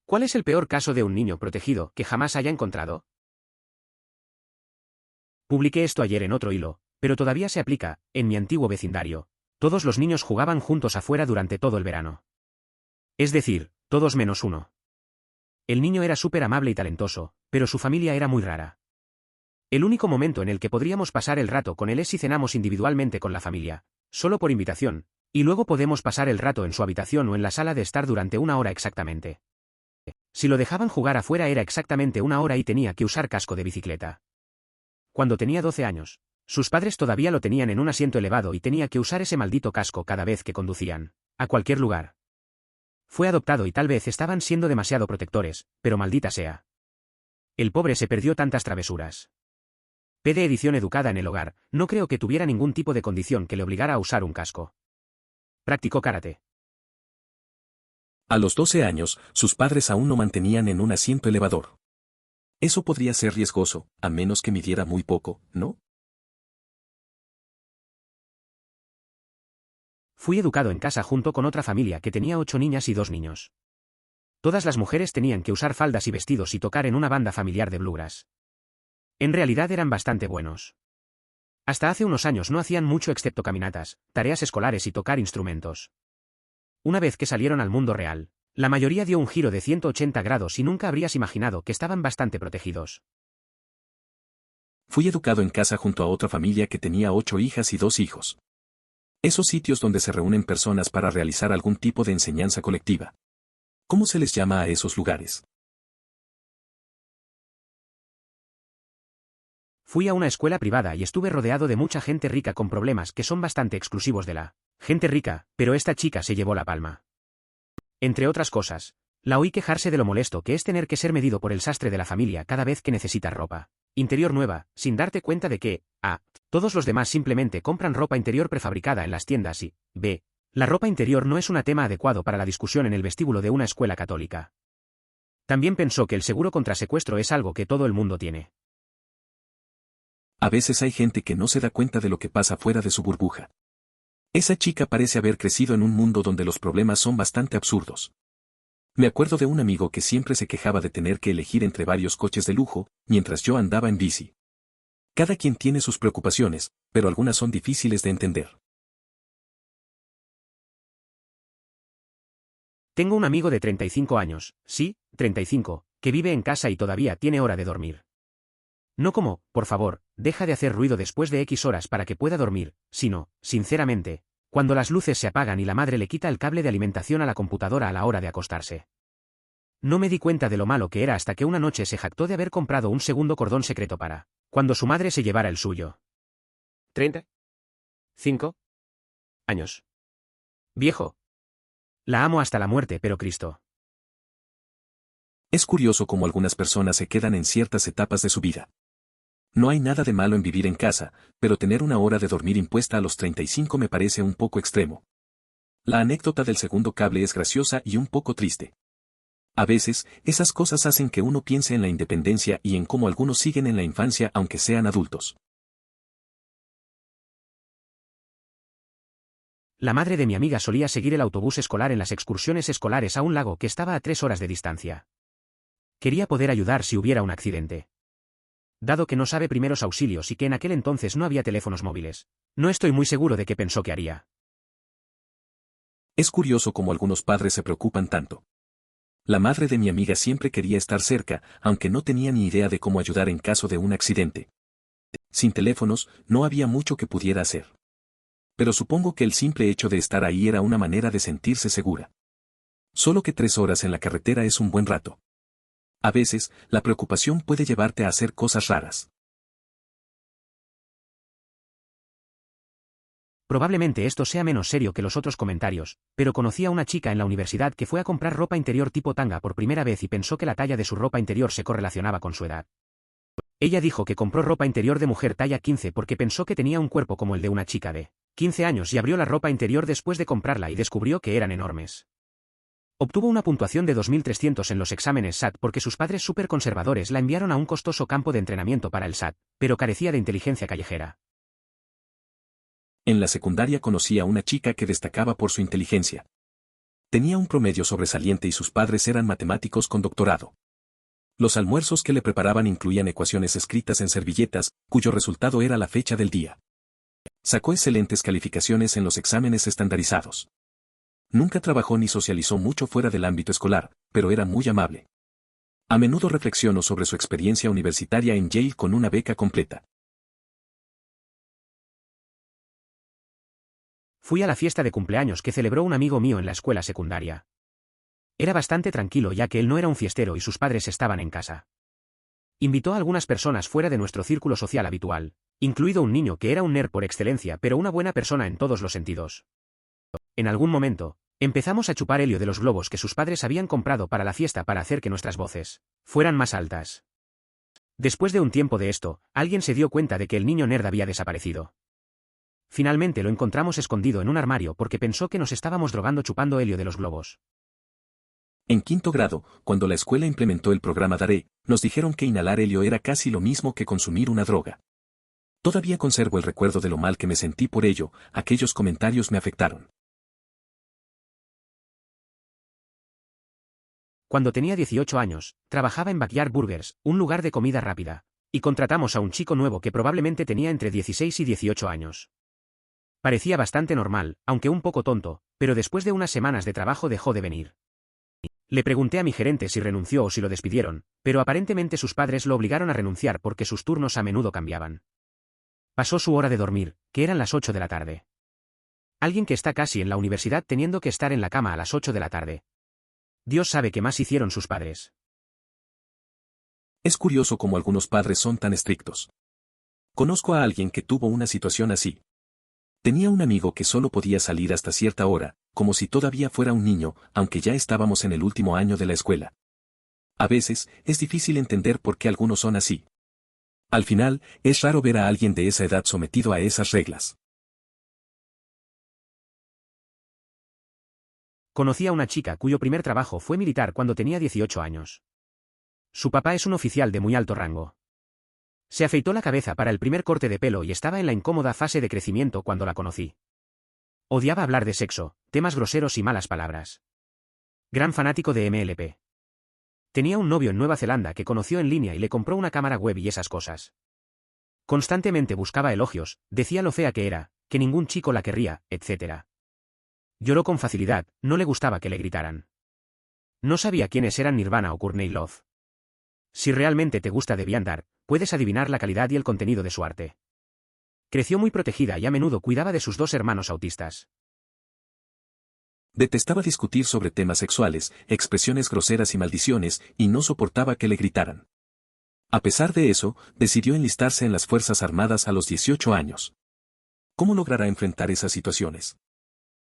¿Cuál es el peor caso de un niño protegido que jamás haya encontrado? Publiqué esto ayer en otro hilo, pero todavía se aplica. En mi antiguo vecindario, todos los niños jugaban juntos afuera durante todo el verano. Es decir, todos menos uno. El niño era súper amable y talentoso, pero su familia era muy rara. El único momento en el que podríamos pasar el rato con él es si cenamos individualmente con la familia, solo por invitación, y luego podemos pasar el rato en su habitación o en la sala de estar durante 1 hora exactamente. Si lo dejaban jugar afuera era exactamente 1 hora y tenía que usar casco de bicicleta. Cuando tenía 12 años, sus padres todavía lo tenían en un asiento elevado y tenía que usar ese maldito casco cada vez que conducían, a cualquier lugar. Fue adoptado y tal vez estaban siendo demasiado protectores, pero maldita sea. El pobre se perdió tantas travesuras. PD edición educada en el hogar, no creo que tuviera ningún tipo de condición que le obligara a usar un casco. Practicó karate. A los 12 años, sus padres aún no mantenían en un asiento elevador. Eso podría ser riesgoso, a menos que midiera muy poco, ¿no? Fui educado en casa junto con otra familia que tenía 8 niñas y 2 niños. Todas las mujeres tenían que usar faldas y vestidos y tocar en una banda familiar de bluegrass. En realidad eran bastante buenos. Hasta hace unos años no hacían mucho excepto caminatas, tareas escolares y tocar instrumentos. Una vez que salieron al mundo real, la mayoría dio un giro de 180 grados y nunca habrías imaginado que estaban bastante protegidos. Fui educado en casa junto a otra familia que tenía 8 hijas y 2 hijos. Esos sitios donde se reúnen personas para realizar algún tipo de enseñanza colectiva. ¿Cómo se les llama a esos lugares? Fui a una escuela privada y estuve rodeado de mucha gente rica con problemas que son bastante exclusivos de la gente rica, pero esta chica se llevó la palma. Entre otras cosas, la oí quejarse de lo molesto que es tener que ser medido por el sastre de la familia cada vez que necesita ropa interior nueva, sin darte cuenta de que, a, todos los demás simplemente compran ropa interior prefabricada en las tiendas y, b, la ropa interior no es un tema adecuado para la discusión en el vestíbulo de una escuela católica. También pensó que el seguro contra secuestro es algo que todo el mundo tiene. A veces hay gente que no se da cuenta de lo que pasa fuera de su burbuja. Esa chica parece haber crecido en un mundo donde los problemas son bastante absurdos. Me acuerdo de un amigo que siempre se quejaba de tener que elegir entre varios coches de lujo, mientras yo andaba en bici. Cada quien tiene sus preocupaciones, pero algunas son difíciles de entender. Tengo un amigo de 35 años, sí, 35, que vive en casa y todavía tiene hora de dormir. No como, por favor, deja de hacer ruido después de X horas para que pueda dormir, sino, sinceramente, cuando las luces se apagan y la madre le quita el cable de alimentación a la computadora a la hora de acostarse. No me di cuenta de lo malo que era hasta que una noche se jactó de haber comprado un segundo cordón secreto para, cuando su madre se llevara el suyo. 35 años. Viejo. La amo hasta la muerte, pero Cristo. Es curioso cómo algunas personas se quedan en ciertas etapas de su vida. No hay nada de malo en vivir en casa, pero tener una hora de dormir impuesta a los 35 me parece un poco extremo. La anécdota del segundo cable es graciosa y un poco triste. A veces, esas cosas hacen que uno piense en la independencia y en cómo algunos siguen en la infancia aunque sean adultos. La madre de mi amiga solía seguir el autobús escolar en las excursiones escolares a un lago que estaba a 3 horas de distancia. Quería poder ayudar si hubiera un accidente. Dado que no sabe primeros auxilios y que en aquel entonces no había teléfonos móviles, no estoy muy seguro de qué pensó que haría. Es curioso cómo algunos padres se preocupan tanto. La madre de mi amiga siempre quería estar cerca, aunque no tenía ni idea de cómo ayudar en caso de un accidente. Sin teléfonos, no había mucho que pudiera hacer. Pero supongo que el simple hecho de estar ahí era una manera de sentirse segura. Solo que 3 horas en la carretera es un buen rato. A veces, la preocupación puede llevarte a hacer cosas raras. Probablemente esto sea menos serio que los otros comentarios, pero conocí a una chica en la universidad que fue a comprar ropa interior tipo tanga por primera vez y pensó que la talla de su ropa interior se correlacionaba con su edad. Ella dijo que compró ropa interior de mujer talla 15 porque pensó que tenía un cuerpo como el de una chica de 15 años y abrió la ropa interior después de comprarla y descubrió que eran enormes. Obtuvo una puntuación de 2300 en los exámenes SAT porque sus padres superconservadores la enviaron a un costoso campo de entrenamiento para el SAT, pero carecía de inteligencia callejera. En la secundaria conocí a una chica que destacaba por su inteligencia. Tenía un promedio sobresaliente y sus padres eran matemáticos con doctorado. Los almuerzos que le preparaban incluían ecuaciones escritas en servilletas, cuyo resultado era la fecha del día. Sacó excelentes calificaciones en los exámenes estandarizados. Nunca trabajó ni socializó mucho fuera del ámbito escolar, pero era muy amable. A menudo reflexionó sobre su experiencia universitaria en Yale con una beca completa. Fui a la fiesta de cumpleaños que celebró un amigo mío en la escuela secundaria. Era bastante tranquilo ya que él no era un fiestero y sus padres estaban en casa. Invitó a algunas personas fuera de nuestro círculo social habitual, incluido un niño que era un nerd por excelencia pero una buena persona en todos los sentidos. En algún momento, empezamos a chupar helio de los globos que sus padres habían comprado para la fiesta para hacer que nuestras voces fueran más altas. Después de un tiempo de esto, alguien se dio cuenta de que el niño nerd había desaparecido. Finalmente lo encontramos escondido en un armario porque pensó que nos estábamos drogando chupando helio de los globos. En quinto grado, cuando la escuela implementó el programa DARE, nos dijeron que inhalar helio era casi lo mismo que consumir una droga. Todavía conservo el recuerdo de lo mal que me sentí por ello, aquellos comentarios me afectaron. Cuando tenía 18 años, trabajaba en Backyard Burgers, un lugar de comida rápida, y contratamos a un chico nuevo que probablemente tenía entre 16 y 18 años. Parecía bastante normal, aunque un poco tonto, pero después de unas semanas de trabajo dejó de venir. Le pregunté a mi gerente si renunció o si lo despidieron, pero aparentemente sus padres lo obligaron a renunciar porque sus turnos a menudo cambiaban. Pasó su hora de dormir, que eran las 8 de la tarde. Alguien que está casi en la universidad teniendo que estar en la cama a las 8 de la tarde. Dios sabe qué más hicieron sus padres. Es curioso cómo algunos padres son tan estrictos. Conozco a alguien que tuvo una situación así. Tenía un amigo que solo podía salir hasta cierta hora, como si todavía fuera un niño, aunque ya estábamos en el último año de la escuela. A veces, es difícil entender por qué algunos son así. Al final, es raro ver a alguien de esa edad sometido a esas reglas. Conocí a una chica cuyo primer trabajo fue militar cuando tenía 18 años. Su papá es un oficial de muy alto rango. Se afeitó la cabeza para el primer corte de pelo y estaba en la incómoda fase de crecimiento cuando la conocí. Odiaba hablar de sexo, temas groseros y malas palabras. Gran fanático de MLP. Tenía un novio en Nueva Zelanda que conoció en línea y le compró una cámara web y esas cosas. Constantemente buscaba elogios, decía lo fea que era, que ningún chico la querría, etc. Lloró con facilidad, no le gustaba que le gritaran. No sabía quiénes eran Nirvana o Courtney Love. Si realmente te gusta DeviantArt, puedes adivinar la calidad y el contenido de su arte. Creció muy protegida y a menudo cuidaba de sus dos hermanos autistas. Detestaba discutir sobre temas sexuales, expresiones groseras y maldiciones, y no soportaba que le gritaran. A pesar de eso, decidió enlistarse en las Fuerzas Armadas a los 18 años. ¿Cómo logrará enfrentar esas situaciones?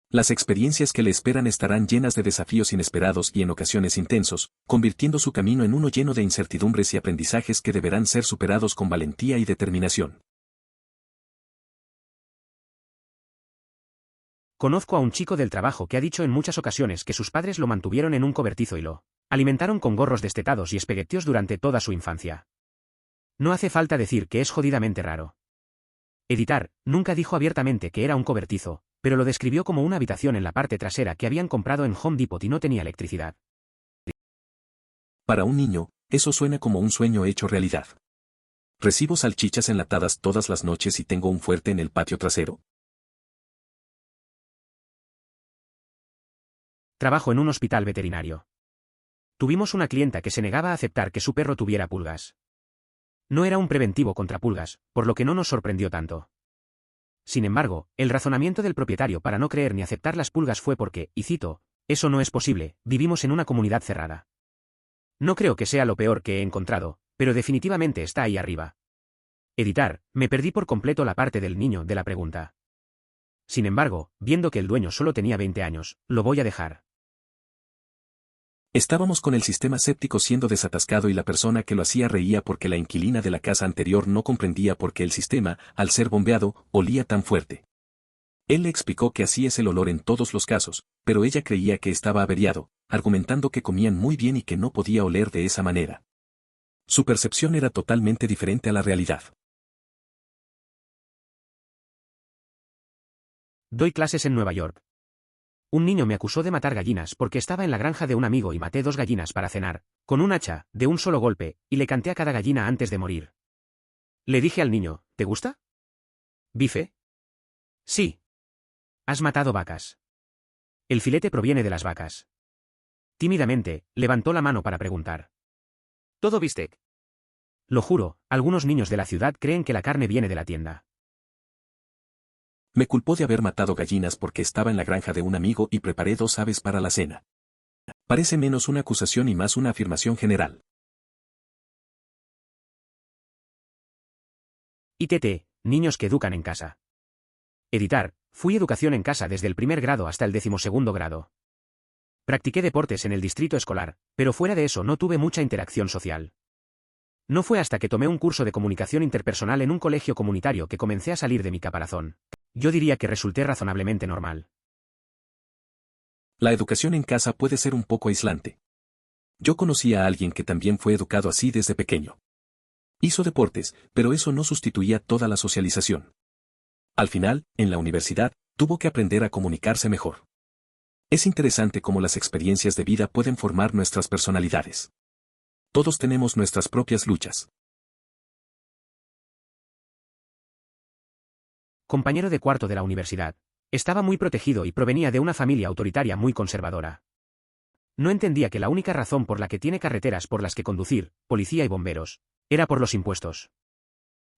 Las experiencias que le esperan estarán llenas de desafíos inesperados y en ocasiones intensos, convirtiendo su camino en uno lleno de incertidumbres y aprendizajes que deberán ser superados con valentía y determinación. Conozco a un chico del trabajo que ha dicho en muchas ocasiones que sus padres lo mantuvieron en un cobertizo y lo alimentaron con gorros destetados y espaguetios durante toda su infancia. No hace falta decir que es jodidamente raro. Editar nunca dijo abiertamente que era un cobertizo, pero lo describió como una habitación en la parte trasera que habían comprado en Home Depot y no tenía electricidad. Para un niño, eso suena como un sueño hecho realidad. ¿Recibo salchichas enlatadas todas las noches y tengo un fuerte en el patio trasero? Trabajo en un hospital veterinario. Tuvimos una clienta que se negaba a aceptar que su perro tuviera pulgas. No era un preventivo contra pulgas, por lo que no nos sorprendió tanto. Sin embargo, el razonamiento del propietario para no creer ni aceptar las pulgas fue porque, y cito, eso no es posible, vivimos en una comunidad cerrada. No creo que sea lo peor que he encontrado, pero definitivamente está ahí arriba. Editar, me perdí por completo la parte del niño de la pregunta. Sin embargo, viendo que el dueño solo tenía 20 años, lo voy a dejar. Estábamos con el sistema séptico siendo desatascado y la persona que lo hacía reía porque la inquilina de la casa anterior no comprendía por qué el sistema, al ser bombeado, olía tan fuerte. Él le explicó que así es el olor en todos los casos, pero ella creía que estaba averiado, argumentando que comían muy bien y que no podía oler de esa manera. Su percepción era totalmente diferente a la realidad. Doy clases en Nueva York. Un niño me acusó de matar gallinas porque estaba en la granja de un amigo y maté 2 gallinas para cenar, con un hacha, de un solo golpe, y le canté a cada gallina antes de morir. Le dije al niño, ¿te gusta? ¿Bife? Sí. Has matado vacas. El filete proviene de las vacas. Tímidamente, levantó la mano para preguntar. ¿Todo bistec? Lo juro, algunos niños de la ciudad creen que la carne viene de la tienda. Me culpó de haber matado gallinas porque estaba en la granja de un amigo y preparé 2 aves para la cena. Parece menos una acusación y más una afirmación general. ITT, niños que educan en casa. Editar, fui educación en casa desde el primer grado hasta el 12º grado. Practiqué deportes en el distrito escolar, pero fuera de eso no tuve mucha interacción social. No fue hasta que tomé un curso de comunicación interpersonal en un colegio comunitario que comencé a salir de mi caparazón. Yo diría que resulté razonablemente normal. La educación en casa puede ser un poco aislante. Yo conocí a alguien que también fue educado así desde pequeño. Hizo deportes, pero eso no sustituía toda la socialización. Al final, en la universidad, tuvo que aprender a comunicarse mejor. Es interesante cómo las experiencias de vida pueden formar nuestras personalidades. Todos tenemos nuestras propias luchas. Compañero de cuarto de la universidad. Estaba muy protegido y provenía de una familia autoritaria muy conservadora. No entendía que la única razón por la que tiene carreteras por las que conducir, policía y bomberos, era por los impuestos.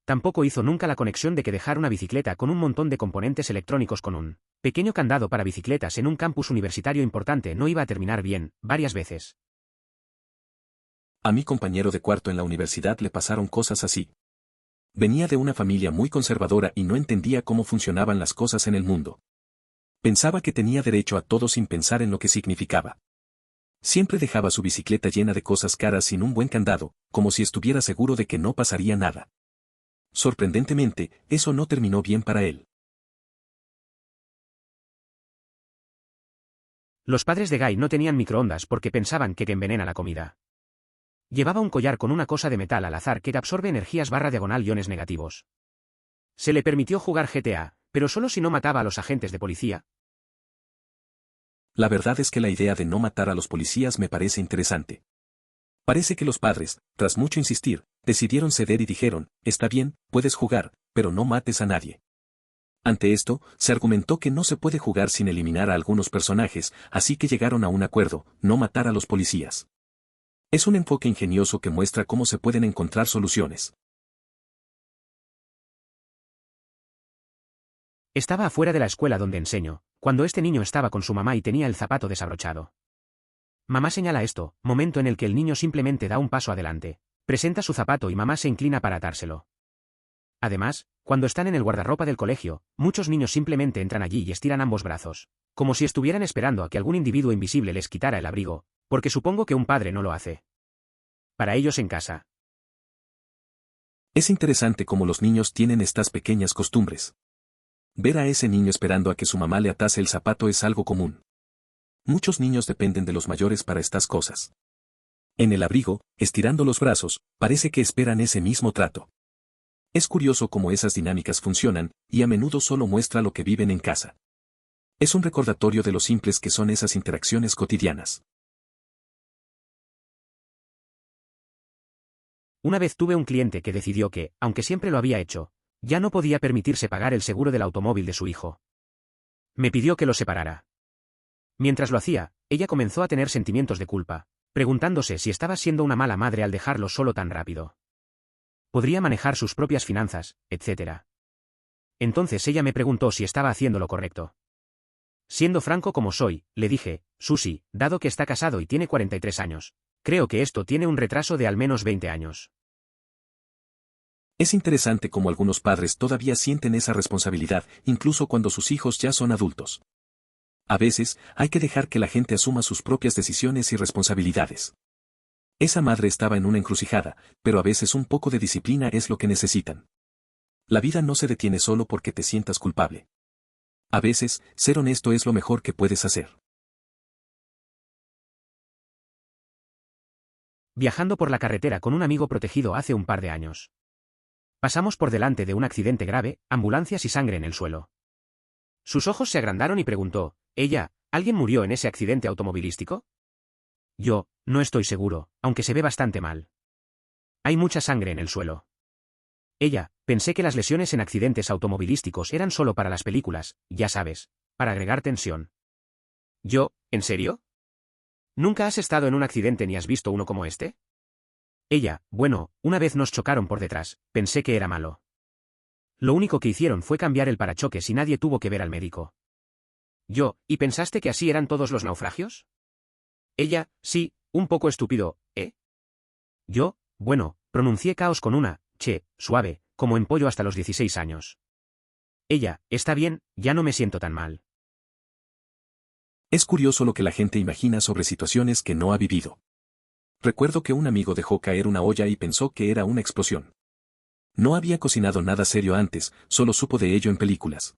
Tampoco hizo nunca la conexión de que dejar una bicicleta con un montón de componentes electrónicos con un pequeño candado para bicicletas en un campus universitario importante no iba a terminar bien, varias veces. A mi compañero de cuarto en la universidad le pasaron cosas así. Venía de una familia muy conservadora y no entendía cómo funcionaban las cosas en el mundo. Pensaba que tenía derecho a todo sin pensar en lo que significaba. Siempre dejaba su bicicleta llena de cosas caras sin un buen candado, como si estuviera seguro de que no pasaría nada. Sorprendentemente, eso no terminó bien para él. Los padres de Guy no tenían microondas porque pensaban que envenena la comida. Llevaba un collar con una cosa de metal al azar que absorbe energías /iones negativos. Se le permitió jugar GTA, pero solo si no mataba a los agentes de policía. La verdad es que la idea de no matar a los policías me parece interesante. Parece que los padres, tras mucho insistir, decidieron ceder y dijeron, está bien, puedes jugar, pero no mates a nadie. Ante esto, se argumentó que no se puede jugar sin eliminar a algunos personajes, así que llegaron a un acuerdo, no matar a los policías. Es un enfoque ingenioso que muestra cómo se pueden encontrar soluciones. Estaba afuera de la escuela donde enseño, cuando este niño estaba con su mamá y tenía el zapato desabrochado. Mamá señala esto, momento en el que el niño simplemente da un paso adelante, presenta su zapato y mamá se inclina para atárselo. Además, cuando están en el guardarropa del colegio, muchos niños simplemente entran allí y estiran ambos brazos, como si estuvieran esperando a que algún individuo invisible les quitara el abrigo, porque supongo que un padre no lo hace. Para ellos en casa. Es interesante cómo los niños tienen estas pequeñas costumbres. Ver a ese niño esperando a que su mamá le atase el zapato es algo común. Muchos niños dependen de los mayores para estas cosas. En el abrigo, estirando los brazos, parece que esperan ese mismo trato. Es curioso cómo esas dinámicas funcionan, y a menudo solo muestra lo que viven en casa. Es un recordatorio de lo simples que son esas interacciones cotidianas. Una vez tuve un cliente que decidió que, aunque siempre lo había hecho, ya no podía permitirse pagar el seguro del automóvil de su hijo. Me pidió que lo separara. Mientras lo hacía, ella comenzó a tener sentimientos de culpa, preguntándose si estaba siendo una mala madre al dejarlo solo tan rápido. Podría manejar sus propias finanzas, etc. Entonces ella me preguntó si estaba haciendo lo correcto. Siendo franco como soy, le dije, Susie, dado que está casado y tiene 43 años, creo que esto tiene un retraso de al menos 20 años. Es interesante cómo algunos padres todavía sienten esa responsabilidad, incluso cuando sus hijos ya son adultos. A veces, hay que dejar que la gente asuma sus propias decisiones y responsabilidades. Esa madre estaba en una encrucijada, pero a veces un poco de disciplina es lo que necesitan. La vida no se detiene solo porque te sientas culpable. A veces, ser honesto es lo mejor que puedes hacer. Viajando por la carretera con un amigo protegido hace un par de años. Pasamos por delante de un accidente grave, ambulancias y sangre en el suelo. Sus ojos se agrandaron y preguntó, ella, ¿Alguien murió en ese accidente automovilístico? Yo, no estoy seguro, aunque se ve bastante mal. Hay mucha sangre en el suelo. Ella, pensé que las lesiones en accidentes automovilísticos eran solo para las películas, ya sabes, para agregar tensión. Yo, ¿en serio? ¿Nunca has estado en un accidente ni has visto uno como este? Ella, bueno, una vez nos chocaron por detrás, pensé que era malo. Lo único que hicieron fue cambiar el parachoques y nadie tuvo que ver al médico. Yo, ¿y pensaste que así eran todos los naufragios? Ella, sí, un poco estúpido, ¿eh? Yo, bueno, pronuncié caos con una, suave, como en pollo hasta los 16 años. Ella, está bien, ya no me siento tan mal. Es curioso lo que la gente imagina sobre situaciones que no ha vivido. Recuerdo que un amigo dejó caer una olla y pensó que era una explosión. No había cocinado nada serio antes, solo supo de ello en películas.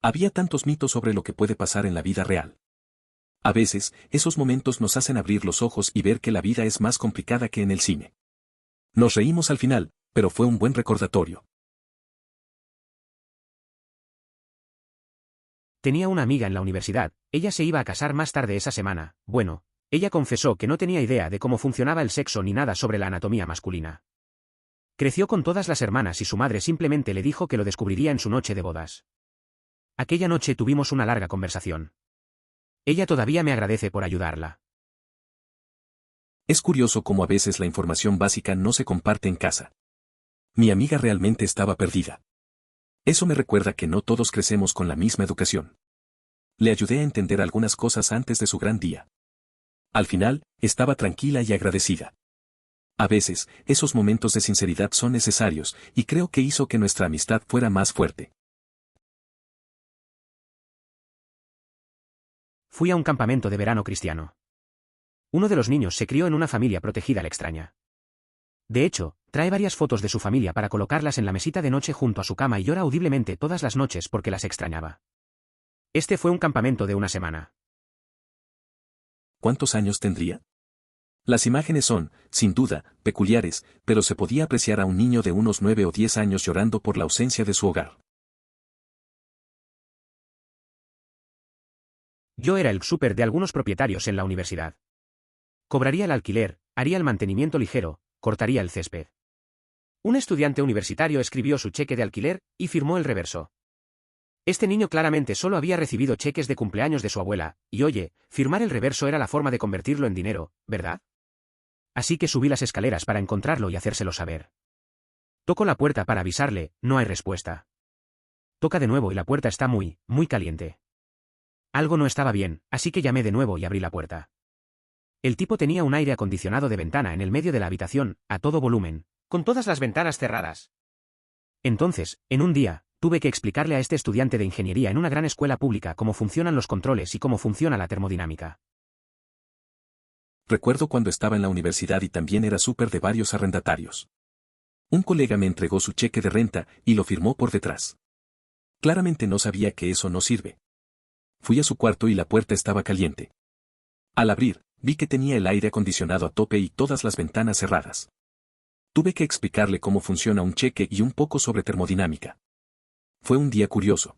Había tantos mitos sobre lo que puede pasar en la vida real. A veces, esos momentos nos hacen abrir los ojos y ver que la vida es más complicada que en el cine. Nos reímos al final, pero fue un buen recordatorio. Tenía una amiga en la universidad, ella se iba a casar más tarde esa semana, bueno, ella confesó que no tenía idea de cómo funcionaba el sexo ni nada sobre la anatomía masculina. Creció con todas las hermanas y su madre simplemente le dijo que lo descubriría en su noche de bodas. Aquella noche tuvimos una larga conversación. Ella todavía me agradece por ayudarla. Es curioso cómo a veces la información básica no se comparte en casa. Mi amiga realmente estaba perdida. Eso me recuerda que no todos crecemos con la misma educación. Le ayudé a entender algunas cosas antes de su gran día. Al final, estaba tranquila y agradecida. A veces, esos momentos de sinceridad son necesarios, y creo que hizo que nuestra amistad fuera más fuerte. Fui a un campamento de verano cristiano. Uno de los niños se crió en una familia protegida al extraña. De hecho, trae varias fotos de su familia para colocarlas en la mesita de noche junto a su cama y llora audiblemente todas las noches porque las extrañaba. Este fue un campamento de una semana. ¿Cuántos años tendría? Las imágenes son, sin duda, peculiares, pero se podía apreciar a un niño de unos 9 o 10 años llorando por la ausencia de su hogar. Yo era el súper de algunos propietarios en la universidad. Cobraría el alquiler, haría el mantenimiento ligero, cortaría el césped. Un estudiante universitario escribió su cheque de alquiler y firmó el reverso. Este niño claramente solo había recibido cheques de cumpleaños de su abuela, y oye, firmar el reverso era la forma de convertirlo en dinero, ¿verdad? Así que subí las escaleras para encontrarlo y hacérselo saber. Toco la puerta para avisarle, no hay respuesta. Toca de nuevo y la puerta está muy caliente. Algo no estaba bien, así que llamé de nuevo y abrí la puerta. El tipo tenía un aire acondicionado de ventana en el medio de la habitación, a todo volumen, con todas las ventanas cerradas. Entonces, en un día, tuve que explicarle a este estudiante de ingeniería en una gran escuela pública cómo funcionan los controles y cómo funciona la termodinámica. Recuerdo cuando estaba en la universidad y también era súper de varios arrendatarios. Un colega me entregó su cheque de renta y lo firmó por detrás. Claramente no sabía que eso no sirve. Fui a su cuarto y la puerta estaba caliente. Al abrir, vi que tenía el aire acondicionado a tope y todas las ventanas cerradas. Tuve que explicarle cómo funciona un cheque y un poco sobre termodinámica. Fue un día curioso.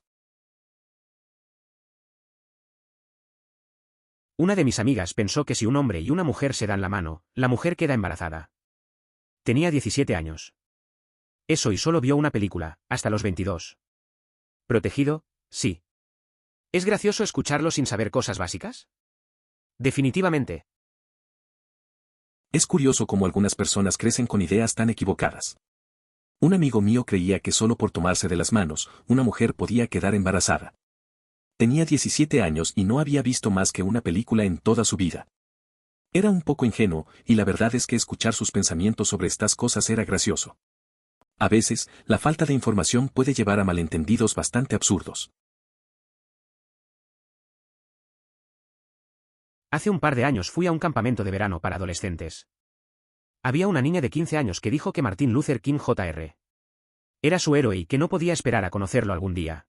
Una de mis amigas pensó que si un hombre y una mujer se dan la mano, la mujer queda embarazada. Tenía 17 años. Eso y solo vio una película, hasta los 22. ¿Protegido? Sí. ¿Es gracioso escucharlo sin saber cosas básicas? Definitivamente. Es curioso cómo algunas personas crecen con ideas tan equivocadas. Un amigo mío creía que solo por tomarse de las manos, una mujer podía quedar embarazada. Tenía 17 años y no había visto más que una película en toda su vida. Era un poco ingenuo, y la verdad es que escuchar sus pensamientos sobre estas cosas era gracioso. A veces, la falta de información puede llevar a malentendidos bastante absurdos. Hace un par de años fui a un campamento de verano para adolescentes. Había una niña de 15 años que dijo que Martin Luther King Jr. era su héroe y que no podía esperar a conocerlo algún día.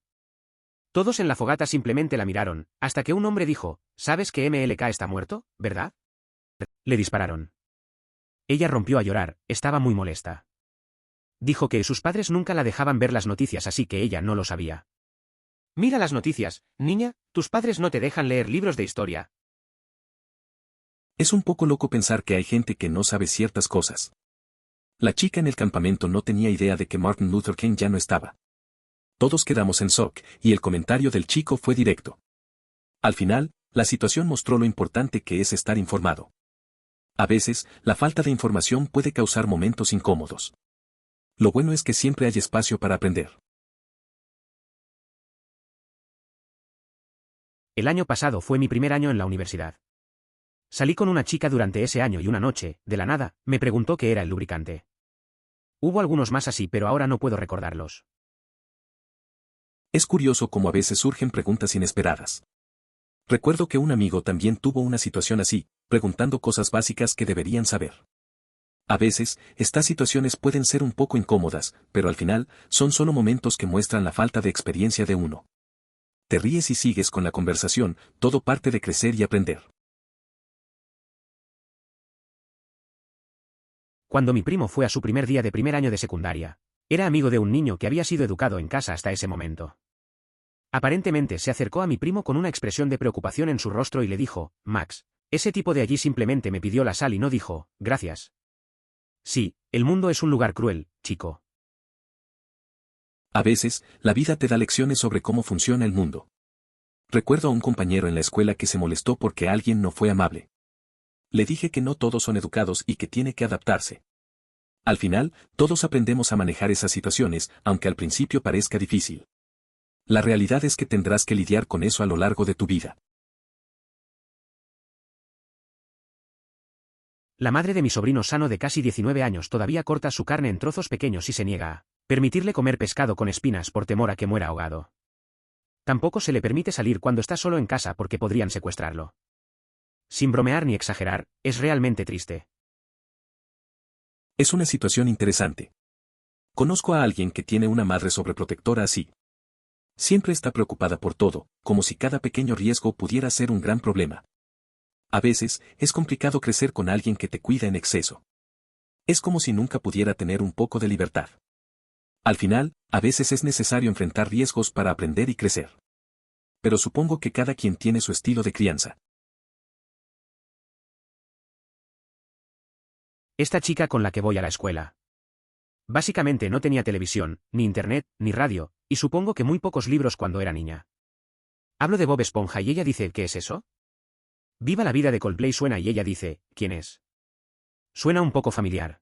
Todos en la fogata simplemente la miraron, hasta que un hombre dijo, ¿sabes que MLK está muerto, verdad? Le dispararon. Ella rompió a llorar, estaba muy molesta. Dijo que sus padres nunca la dejaban ver las noticias así que ella no lo sabía. Mira las noticias, niña, tus padres no te dejan leer libros de historia. Es un poco loco pensar que hay gente que no sabe ciertas cosas. La chica en el campamento no tenía idea de que Martin Luther King ya no estaba. Todos quedamos en shock, y el comentario del chico fue directo. Al final, la situación mostró lo importante que es estar informado. A veces, la falta de información puede causar momentos incómodos. Lo bueno es que siempre hay espacio para aprender. El año pasado fue mi primer año en la universidad. Salí con una chica durante ese año y una noche, de la nada, me preguntó qué era el lubricante. Hubo algunos más así, pero ahora no puedo recordarlos. Es curioso cómo a veces surgen preguntas inesperadas. Recuerdo que un amigo también tuvo una situación así, preguntando cosas básicas que deberían saber. A veces, estas situaciones pueden ser un poco incómodas, pero al final, son solo momentos que muestran la falta de experiencia de uno. Te ríes y sigues con la conversación, todo parte de crecer y aprender. Cuando mi primo fue a su primer día de primer año de secundaria, era amigo de un niño que había sido educado en casa hasta ese momento. Aparentemente se acercó a mi primo con una expresión de preocupación en su rostro y le dijo, Max, ese tipo de allí simplemente me pidió la sal y no dijo, gracias. Sí, el mundo es un lugar cruel, chico. A veces, la vida te da lecciones sobre cómo funciona el mundo. Recuerdo a un compañero en la escuela que se molestó porque alguien no fue amable. Le dije que no todos son educados y que tiene que adaptarse. Al final, todos aprendemos a manejar esas situaciones, aunque al principio parezca difícil. La realidad es que tendrás que lidiar con eso a lo largo de tu vida. La madre de mi sobrino sano de casi 19 años todavía corta su carne en trozos pequeños y se niega a permitirle comer pescado con espinas por temor a que muera ahogado. Tampoco se le permite salir cuando está solo en casa porque podrían secuestrarlo. Sin bromear ni exagerar, es realmente triste. Es una situación interesante. Conozco a alguien que tiene una madre sobreprotectora así. Siempre está preocupada por todo, como si cada pequeño riesgo pudiera ser un gran problema. A veces, es complicado crecer con alguien que te cuida en exceso. Es como si nunca pudiera tener un poco de libertad. Al final, a veces es necesario enfrentar riesgos para aprender y crecer. Pero supongo que cada quien tiene su estilo de crianza. Esta chica con la que voy a la escuela. Básicamente no tenía televisión, ni internet, ni radio, y supongo que muy pocos libros cuando era niña. Hablo de Bob Esponja y ella dice, ¿qué es eso? Viva la vida de Coldplay suena y ella dice, ¿quién es? Suena un poco familiar.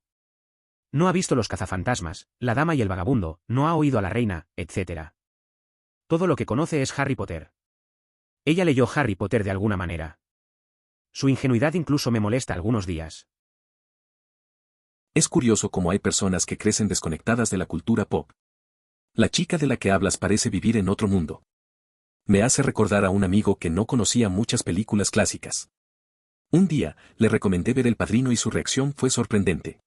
No ha visto Los cazafantasmas, La dama y el vagabundo, no ha oído a la reina, etc. Todo lo que conoce es Harry Potter. Ella leyó Harry Potter de alguna manera. Su ingenuidad incluso me molesta algunos días. Es curioso cómo hay personas que crecen desconectadas de la cultura pop. La chica de la que hablas parece vivir en otro mundo. Me hace recordar a un amigo que no conocía muchas películas clásicas. Un día, le recomendé ver El Padrino y su reacción fue sorprendente.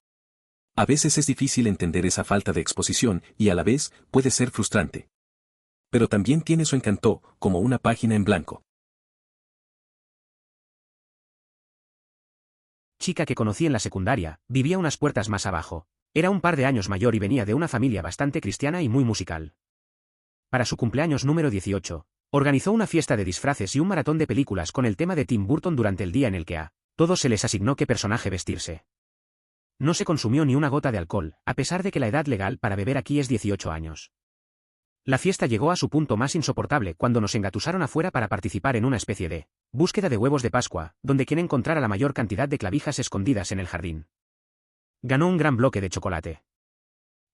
A veces es difícil entender esa falta de exposición y a la vez puede ser frustrante. Pero también tiene su encanto, como una página en blanco. Chica que conocí en la secundaria, vivía unas puertas más abajo. Era un par de años mayor y venía de una familia bastante cristiana y muy musical. Para su cumpleaños número 18, organizó una fiesta de disfraces y un maratón de películas con el tema de Tim Burton durante el día en el que a todos se les asignó qué personaje vestirse. No se consumió ni una gota de alcohol, a pesar de que la edad legal para beber aquí es 18 años. La fiesta llegó a su punto más insoportable cuando nos engatusaron afuera para participar en una especie de búsqueda de huevos de Pascua, donde quien encontrara la mayor cantidad de clavijas escondidas en el jardín ganó un gran bloque de chocolate.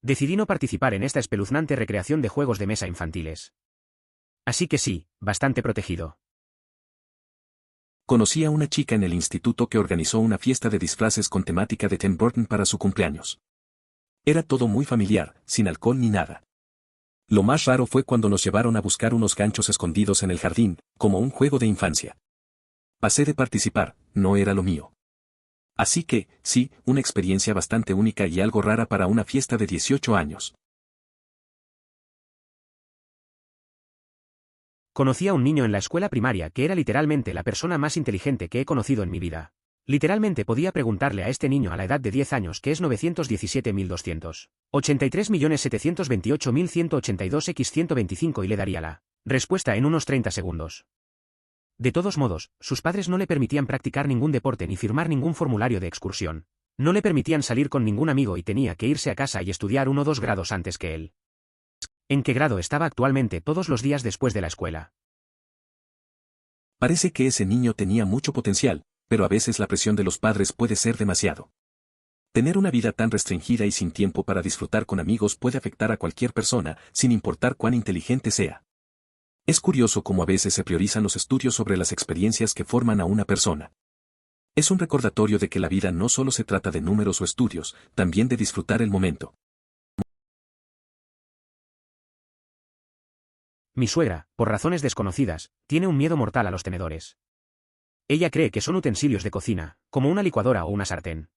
Decidí no participar en esta espeluznante recreación de juegos de mesa infantiles. Así que sí, bastante protegido. Conocí a una chica en el instituto que organizó una fiesta de disfraces con temática de Tim Burton para su cumpleaños. Era todo muy familiar, sin alcohol ni nada. Lo más raro fue cuando nos llevaron a buscar unos ganchos escondidos en el jardín, como un juego de infancia. Pasé de participar, no era lo mío. Así que, sí, una experiencia bastante única y algo rara para una fiesta de 18 años. Conocí a un niño en la escuela primaria que era literalmente la persona más inteligente que he conocido en mi vida. Literalmente podía preguntarle a este niño a la edad de 10 años qué es 917.200. 83.728.182 x 125 y le daría la Respuesta en unos 30 segundos. De todos modos, sus padres no le permitían practicar ningún deporte ni firmar ningún formulario de excursión. No le permitían salir con ningún amigo y tenía que irse a casa y estudiar 1 o 2 grados antes que él. ¿En qué grado estaba actualmente todos los días después de la escuela? Parece que ese niño tenía mucho potencial, pero a veces la presión de los padres puede ser demasiado. Tener una vida tan restringida y sin tiempo para disfrutar con amigos puede afectar a cualquier persona, sin importar cuán inteligente sea. Es curioso cómo a veces se priorizan los estudios sobre las experiencias que forman a una persona. Es un recordatorio de que la vida no solo se trata de números o estudios, también de disfrutar el momento. Mi suegra, por razones desconocidas, tiene un miedo mortal a los tenedores. Ella cree que son utensilios de cocina, como una licuadora o una sartén.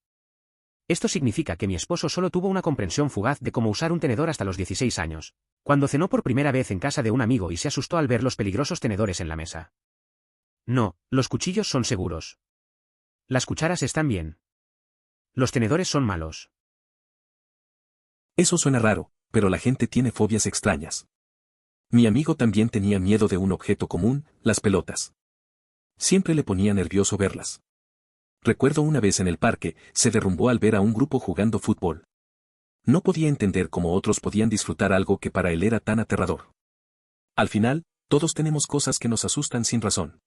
Esto significa que mi esposo solo tuvo una comprensión fugaz de cómo usar un tenedor hasta los 16 años, cuando cenó por primera vez en casa de un amigo y se asustó al ver los peligrosos tenedores en la mesa. No, los cuchillos son seguros. Las cucharas están bien. Los tenedores son malos. Eso suena raro, pero la gente tiene fobias extrañas. Mi amigo también tenía miedo de un objeto común, las pelotas. Siempre le ponía nervioso verlas. Recuerdo una vez en el parque, se derrumbó al ver a un grupo jugando fútbol. No podía entender cómo otros podían disfrutar algo que para él era tan aterrador. Al final, todos tenemos cosas que nos asustan sin razón.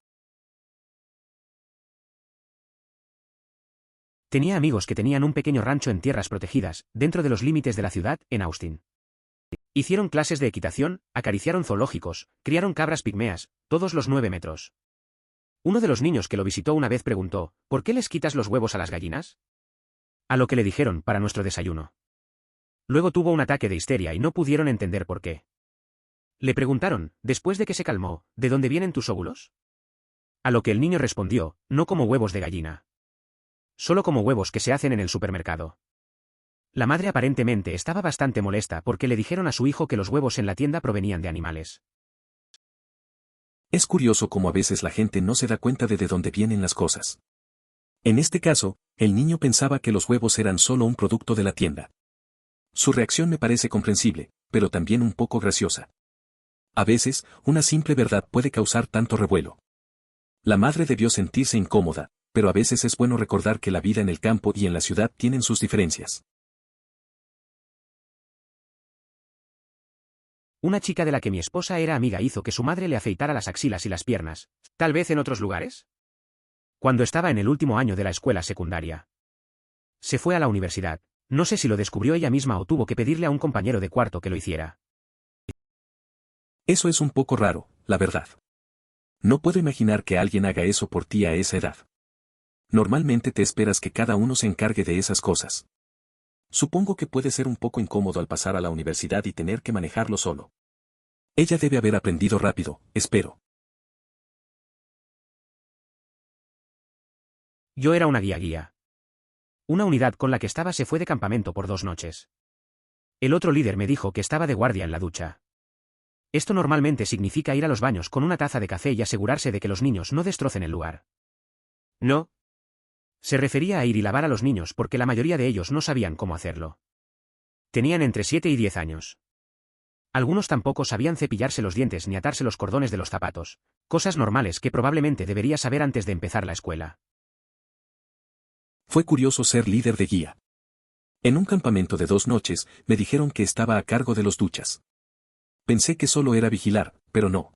Tenía amigos que tenían un pequeño rancho en tierras protegidas, dentro de los límites de la ciudad, en Austin. Hicieron clases de equitación, acariciaron zoológicos, criaron cabras pigmeas, todos los 9 metros. Uno de los niños que lo visitó una vez preguntó, ¿por qué les quitas los huevos a las gallinas? A lo que le dijeron, para nuestro desayuno. Luego tuvo un ataque de histeria y no pudieron entender por qué. Le preguntaron, después de que se calmó, ¿de dónde vienen tus óvulos? A lo que el niño respondió, no como huevos de gallina. Solo como huevos que se hacen en el supermercado. La madre aparentemente estaba bastante molesta porque le dijeron a su hijo que los huevos en la tienda provenían de animales. Es curioso cómo a veces la gente no se da cuenta de dónde vienen las cosas. En este caso, el niño pensaba que los huevos eran solo un producto de la tienda. Su reacción me parece comprensible, pero también un poco graciosa. A veces, una simple verdad puede causar tanto revuelo. La madre debió sentirse incómoda, pero a veces es bueno recordar que la vida en el campo y en la ciudad tienen sus diferencias. Una chica de la que mi esposa era amiga hizo que su madre le afeitara las axilas y las piernas, tal vez en otros lugares. Cuando estaba en el último año de la escuela secundaria. Se fue a la universidad, no sé si lo descubrió ella misma o tuvo que pedirle a un compañero de cuarto que lo hiciera. Eso es un poco raro, la verdad. No puedo imaginar que alguien haga eso por ti a esa edad. Normalmente te esperas que cada uno se encargue de esas cosas. Supongo que puede ser un poco incómodo al pasar a la universidad y tener que manejarlo solo. Ella debe haber aprendido rápido, espero. Yo era una guía. Una unidad con la que estaba se fue de campamento por 2 noches. El otro líder me dijo que estaba de guardia en la ducha. Esto normalmente significa ir a los baños con una taza de café y asegurarse de que los niños no destrocen el lugar. No. Se refería a ir y lavar a los niños porque la mayoría de ellos no sabían cómo hacerlo. Tenían entre 7 y 10 años. Algunos tampoco sabían cepillarse los dientes ni atarse los cordones de los zapatos, cosas normales que probablemente debería saber antes de empezar la escuela. Fue curioso ser líder de guía. En un campamento de 2 noches, me dijeron que estaba a cargo de los duchas. Pensé que solo era vigilar, pero no.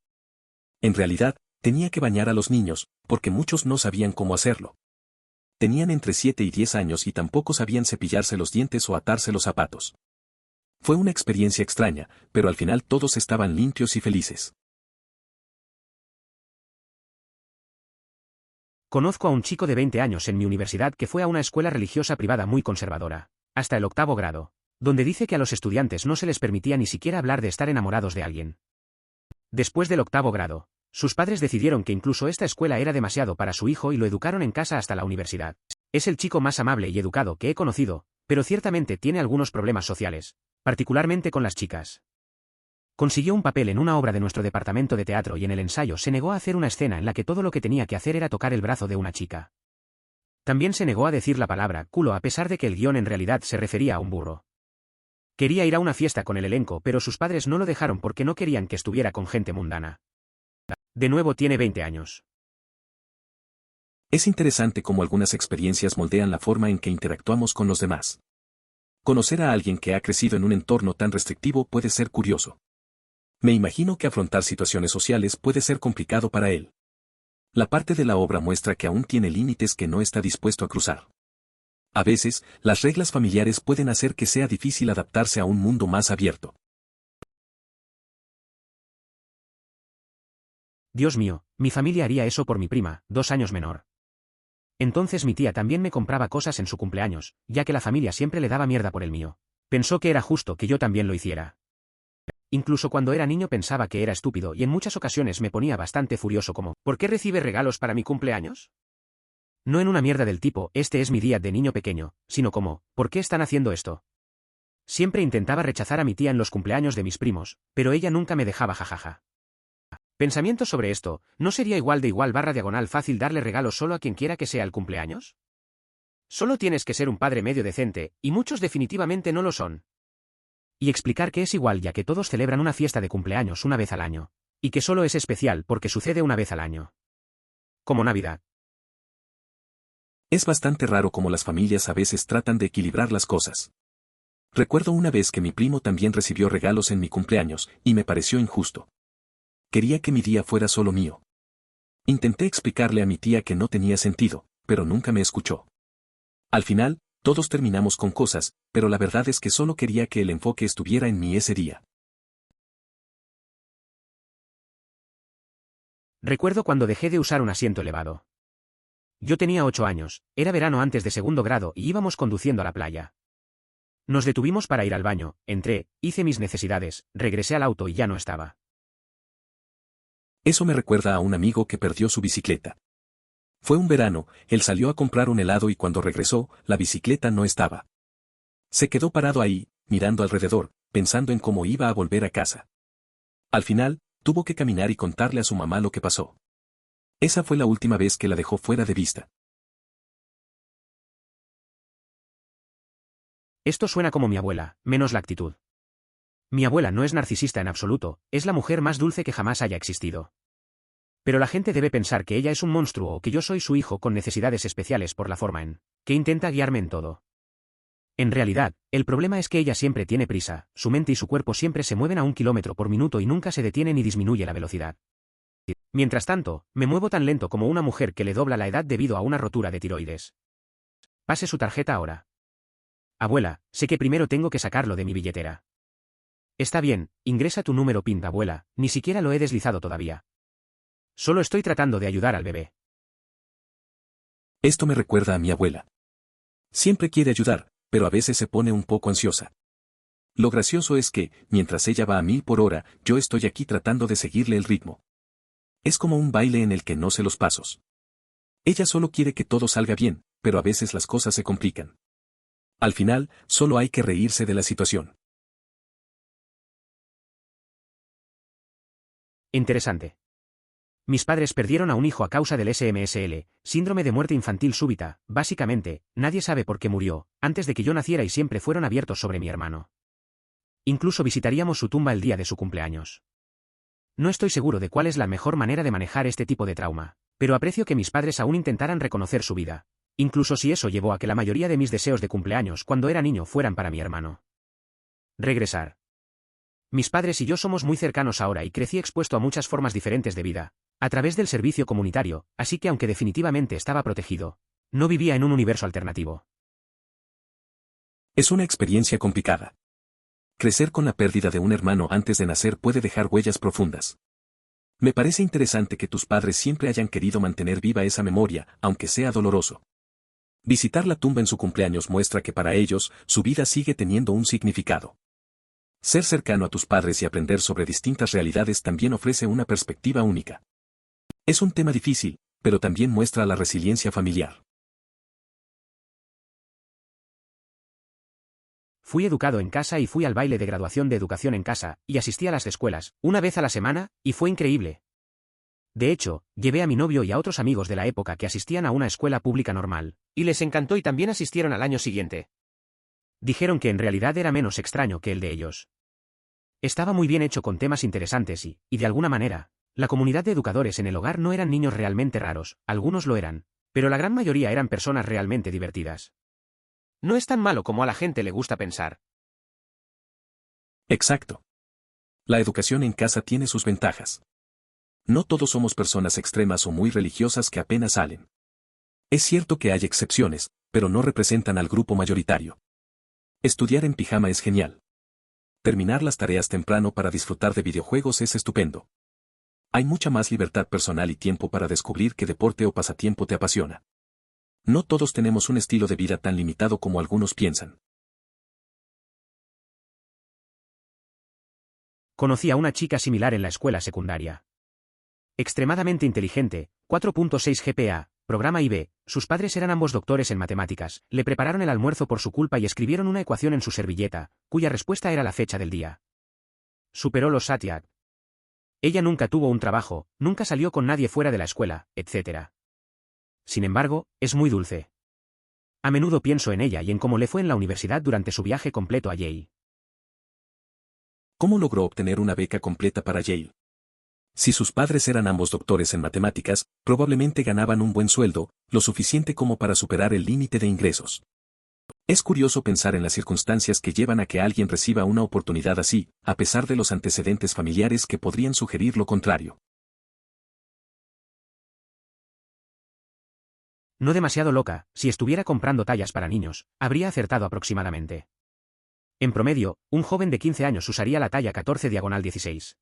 En realidad, tenía que bañar a los niños, porque muchos no sabían cómo hacerlo. Tenían entre 7 y 10 años y tampoco sabían cepillarse los dientes o atarse los zapatos. Fue una experiencia extraña, pero al final todos estaban limpios y felices. Conozco a un chico de 20 años en mi universidad que fue a una escuela religiosa privada muy conservadora, hasta el 8º grado, donde dice que a los estudiantes no se les permitía ni siquiera hablar de estar enamorados de alguien. Después del 8º grado, sus padres decidieron que incluso esta escuela era demasiado para su hijo y lo educaron en casa hasta la universidad. Es el chico más amable y educado que he conocido, pero ciertamente tiene algunos problemas sociales, particularmente con las chicas. Consiguió un papel en una obra de nuestro departamento de teatro y en el ensayo se negó a hacer una escena en la que todo lo que tenía que hacer era tocar el brazo de una chica. También se negó a decir la palabra culo a pesar de que el guión en realidad se refería a un burro. Quería ir a una fiesta con el elenco, pero sus padres no lo dejaron porque no querían que estuviera con gente mundana. De nuevo tiene 20 años. Es interesante cómo algunas experiencias moldean la forma en que interactuamos con los demás. Conocer a alguien que ha crecido en un entorno tan restrictivo puede ser curioso. Me imagino que afrontar situaciones sociales puede ser complicado para él. La parte de la obra muestra que aún tiene límites que no está dispuesto a cruzar. A veces, las reglas familiares pueden hacer que sea difícil adaptarse a un mundo más abierto. Dios mío, mi familia haría eso por mi prima, 2 años menor. Entonces mi tía también me compraba cosas en su cumpleaños, ya que la familia siempre le daba mierda por el mío. Pensó que era justo que yo también lo hiciera. Incluso cuando era niño pensaba que era estúpido y en muchas ocasiones me ponía bastante furioso como, ¿por qué recibe regalos para mi cumpleaños? No en una mierda del tipo, este es mi día de niño pequeño, sino como, ¿por qué están haciendo esto? Siempre intentaba rechazar a mi tía en los cumpleaños de mis primos, pero ella nunca me dejaba jajaja. Pensamientos sobre esto, ¿no sería igual de igual barra diagonal fácil darle regalos solo a quien quiera que sea el cumpleaños? Solo tienes que ser un padre medio decente, y muchos definitivamente no lo son. Y explicar que es igual ya que todos celebran una fiesta de cumpleaños una vez al año, y que solo es especial porque sucede una vez al año. Como Navidad. Es bastante raro cómo las familias a veces tratan de equilibrar las cosas. Recuerdo una vez que mi primo también recibió regalos en mi cumpleaños, y me pareció injusto. Quería que mi día fuera solo mío. Intenté explicarle a mi tía que no tenía sentido, pero nunca me escuchó. Al final, todos terminamos con cosas, pero la verdad es que solo quería que el enfoque estuviera en mí ese día. Recuerdo cuando dejé de usar un asiento elevado. Yo tenía 8 años, era verano antes de 2º grado y íbamos conduciendo a la playa. Nos detuvimos para ir al baño, entré, hice mis necesidades, regresé al auto y ya no estaba. Eso me recuerda a un amigo que perdió su bicicleta. Fue un verano, él salió a comprar un helado y cuando regresó, la bicicleta no estaba. Se quedó parado ahí, mirando alrededor, pensando en cómo iba a volver a casa. Al final, tuvo que caminar y contarle a su mamá lo que pasó. Esa fue la última vez que la dejó fuera de vista. Esto suena como mi abuela, menos la actitud. Mi abuela no es narcisista en absoluto, es la mujer más dulce que jamás haya existido. Pero la gente debe pensar que ella es un monstruo o que yo soy su hijo con necesidades especiales por la forma en que intenta guiarme en todo. En realidad, el problema es que ella siempre tiene prisa, su mente y su cuerpo siempre se mueven a 1 kilómetro por minuto y nunca se detiene ni disminuye la velocidad. Mientras tanto, me muevo tan lento como una mujer que le dobla la edad debido a una rotura de tiroides. Pase su tarjeta ahora. Abuela, sé que primero tengo que sacarlo de mi billetera. Está bien, ingresa tu número PIN, abuela, ni siquiera lo he deslizado todavía. Solo estoy tratando de ayudar al bebé. Esto me recuerda a mi abuela. Siempre quiere ayudar, pero a veces se pone un poco ansiosa. Lo gracioso es que, mientras ella va a 1000 por hora, yo estoy aquí tratando de seguirle el ritmo. Es como un baile en el que no sé los pasos. Ella solo quiere que todo salga bien, pero a veces las cosas se complican. Al final, solo hay que reírse de la situación. Interesante. Mis padres perdieron a un hijo a causa del SMSL, síndrome de muerte infantil súbita, básicamente, nadie sabe por qué murió, antes de que yo naciera y siempre fueron abiertos sobre mi hermano. Incluso visitaríamos su tumba el día de su cumpleaños. No estoy seguro de cuál es la mejor manera de manejar este tipo de trauma, pero aprecio que mis padres aún intentaran reconocer su vida, incluso si eso llevó a que la mayoría de mis deseos de cumpleaños cuando era niño fueran para mi hermano. Regresar. Mis padres y yo somos muy cercanos ahora y crecí expuesto a muchas formas diferentes de vida, a través del servicio comunitario, así que aunque definitivamente estaba protegido, no vivía en un universo alternativo. Es una experiencia complicada. Crecer con la pérdida de un hermano antes de nacer puede dejar huellas profundas. Me parece interesante que tus padres siempre hayan querido mantener viva esa memoria, aunque sea doloroso. Visitar la tumba en su cumpleaños muestra que para ellos, su vida sigue teniendo un significado. Ser cercano a tus padres y aprender sobre distintas realidades también ofrece una perspectiva única. Es un tema difícil, pero también muestra la resiliencia familiar. Fui educado en casa y fui al baile de graduación de educación en casa, y asistí a las escuelas, una vez a la semana, y fue increíble. De hecho, llevé a mi novio y a otros amigos de la época que asistían a una escuela pública normal, y les encantó y también asistieron al año siguiente. Dijeron que en realidad era menos extraño que el de ellos. Estaba muy bien hecho con temas interesantes y, de alguna manera, la comunidad de educadores en el hogar no eran niños realmente raros, algunos lo eran, pero la gran mayoría eran personas realmente divertidas. No es tan malo como a la gente le gusta pensar. Exacto. La educación en casa tiene sus ventajas. No todos somos personas extremas o muy religiosas que apenas salen. Es cierto que hay excepciones, pero no representan al grupo mayoritario. Estudiar en pijama es genial. Terminar las tareas temprano para disfrutar de videojuegos es estupendo. Hay mucha más libertad personal y tiempo para descubrir qué deporte o pasatiempo te apasiona. No todos tenemos un estilo de vida tan limitado como algunos piensan. Conocí a una chica similar en la escuela secundaria. Extremadamente inteligente, 4.6 GPA, programa IB, sus padres eran ambos doctores en matemáticas, le prepararon el almuerzo por su culpa y escribieron una ecuación en su servilleta, cuya respuesta era la fecha del día. Superó los SATIAC. Ella nunca tuvo un trabajo, nunca salió con nadie fuera de la escuela, etc. Sin embargo, es muy dulce. A menudo pienso en ella y en cómo le fue en la universidad durante su viaje completo a Yale. ¿Cómo logró obtener una beca completa para Yale? Si sus padres eran ambos doctores en matemáticas, probablemente ganaban un buen sueldo, lo suficiente como para superar el límite de ingresos. Es curioso pensar en las circunstancias que llevan a que alguien reciba una oportunidad así, a pesar de los antecedentes familiares que podrían sugerir lo contrario. No demasiado loca, si estuviera comprando tallas para niños, habría acertado aproximadamente. En promedio, un joven de 15 años usaría la talla 14/16.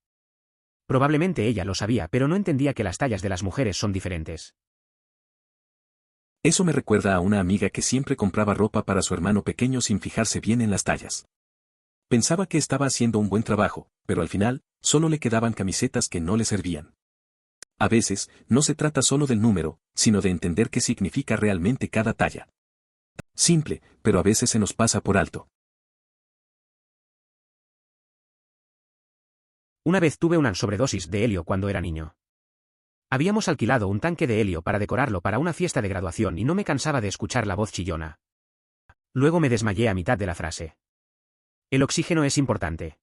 Probablemente ella lo sabía, pero no entendía que las tallas de las mujeres son diferentes. Eso me recuerda a una amiga que siempre compraba ropa para su hermano pequeño sin fijarse bien en las tallas. Pensaba que estaba haciendo un buen trabajo, pero al final, solo le quedaban camisetas que no le servían. A veces, no se trata solo del número, sino de entender qué significa realmente cada talla. Simple, pero a veces se nos pasa por alto. Una vez tuve una sobredosis de helio cuando era niño. Habíamos alquilado un tanque de helio para decorarlo para una fiesta de graduación y no me cansaba de escuchar la voz chillona. Luego me desmayé a mitad de la frase. El oxígeno es importante.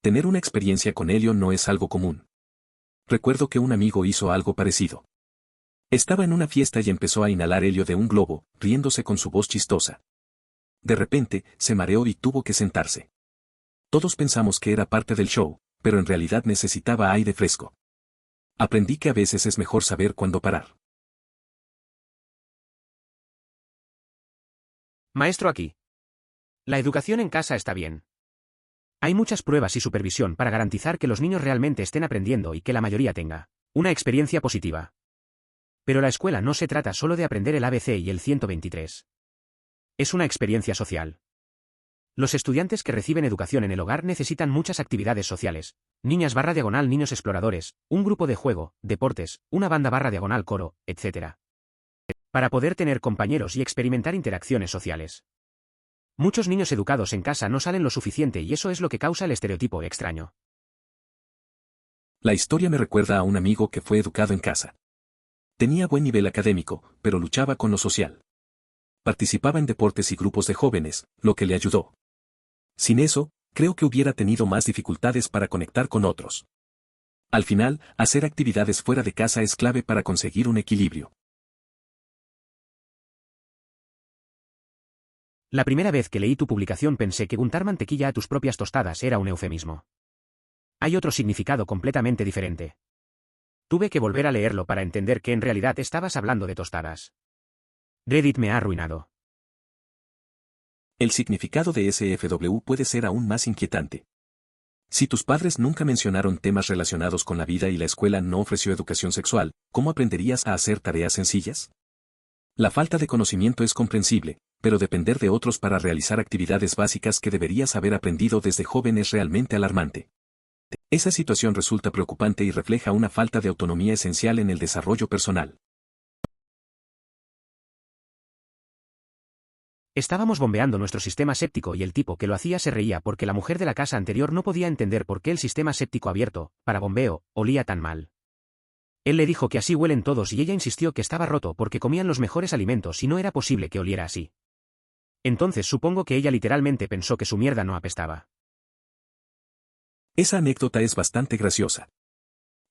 Tener una experiencia con helio no es algo común. Recuerdo que un amigo hizo algo parecido. Estaba en una fiesta y empezó a inhalar helio de un globo, riéndose con su voz chistosa. De repente, se mareó y tuvo que sentarse. Todos pensamos que era parte del show, pero en realidad necesitaba aire fresco. Aprendí que a veces es mejor saber cuándo parar. Maestro aquí. La educación en casa está bien. Hay muchas pruebas y supervisión para garantizar que los niños realmente estén aprendiendo y que la mayoría tenga una experiencia positiva. Pero la escuela no se trata solo de aprender el ABC y el 123. Es una experiencia social. Los estudiantes que reciben educación en el hogar necesitan muchas actividades sociales, niñas/niños exploradores, un grupo de juego, deportes, una banda/coro, etc. Para poder tener compañeros y experimentar interacciones sociales. Muchos niños educados en casa no salen lo suficiente y eso es lo que causa el estereotipo extraño. La historia me recuerda a un amigo que fue educado en casa. Tenía buen nivel académico, pero luchaba con lo social. Participaba en deportes y grupos de jóvenes, lo que le ayudó. Sin eso, creo que hubiera tenido más dificultades para conectar con otros. Al final, hacer actividades fuera de casa es clave para conseguir un equilibrio. La primera vez que leí tu publicación pensé que untar mantequilla a tus propias tostadas era un eufemismo. Hay otro significado completamente diferente. Tuve que volver a leerlo para entender que en realidad estabas hablando de tostadas. Reddit me ha arruinado. El significado de SFW puede ser aún más inquietante. Si tus padres nunca mencionaron temas relacionados con la vida y la escuela no ofreció educación sexual, ¿cómo aprenderías a hacer tareas sencillas? La falta de conocimiento es comprensible, pero depender de otros para realizar actividades básicas que deberías haber aprendido desde joven es realmente alarmante. Esa situación resulta preocupante y refleja una falta de autonomía esencial en el desarrollo personal. Estábamos bombeando nuestro sistema séptico y el tipo que lo hacía se reía porque la mujer de la casa anterior no podía entender por qué el sistema séptico abierto, para bombeo, olía tan mal. Él le dijo que así huelen todos y ella insistió que estaba roto porque comían los mejores alimentos y no era posible que oliera así. Entonces supongo que ella literalmente pensó que su mierda no apestaba. Esa anécdota es bastante graciosa.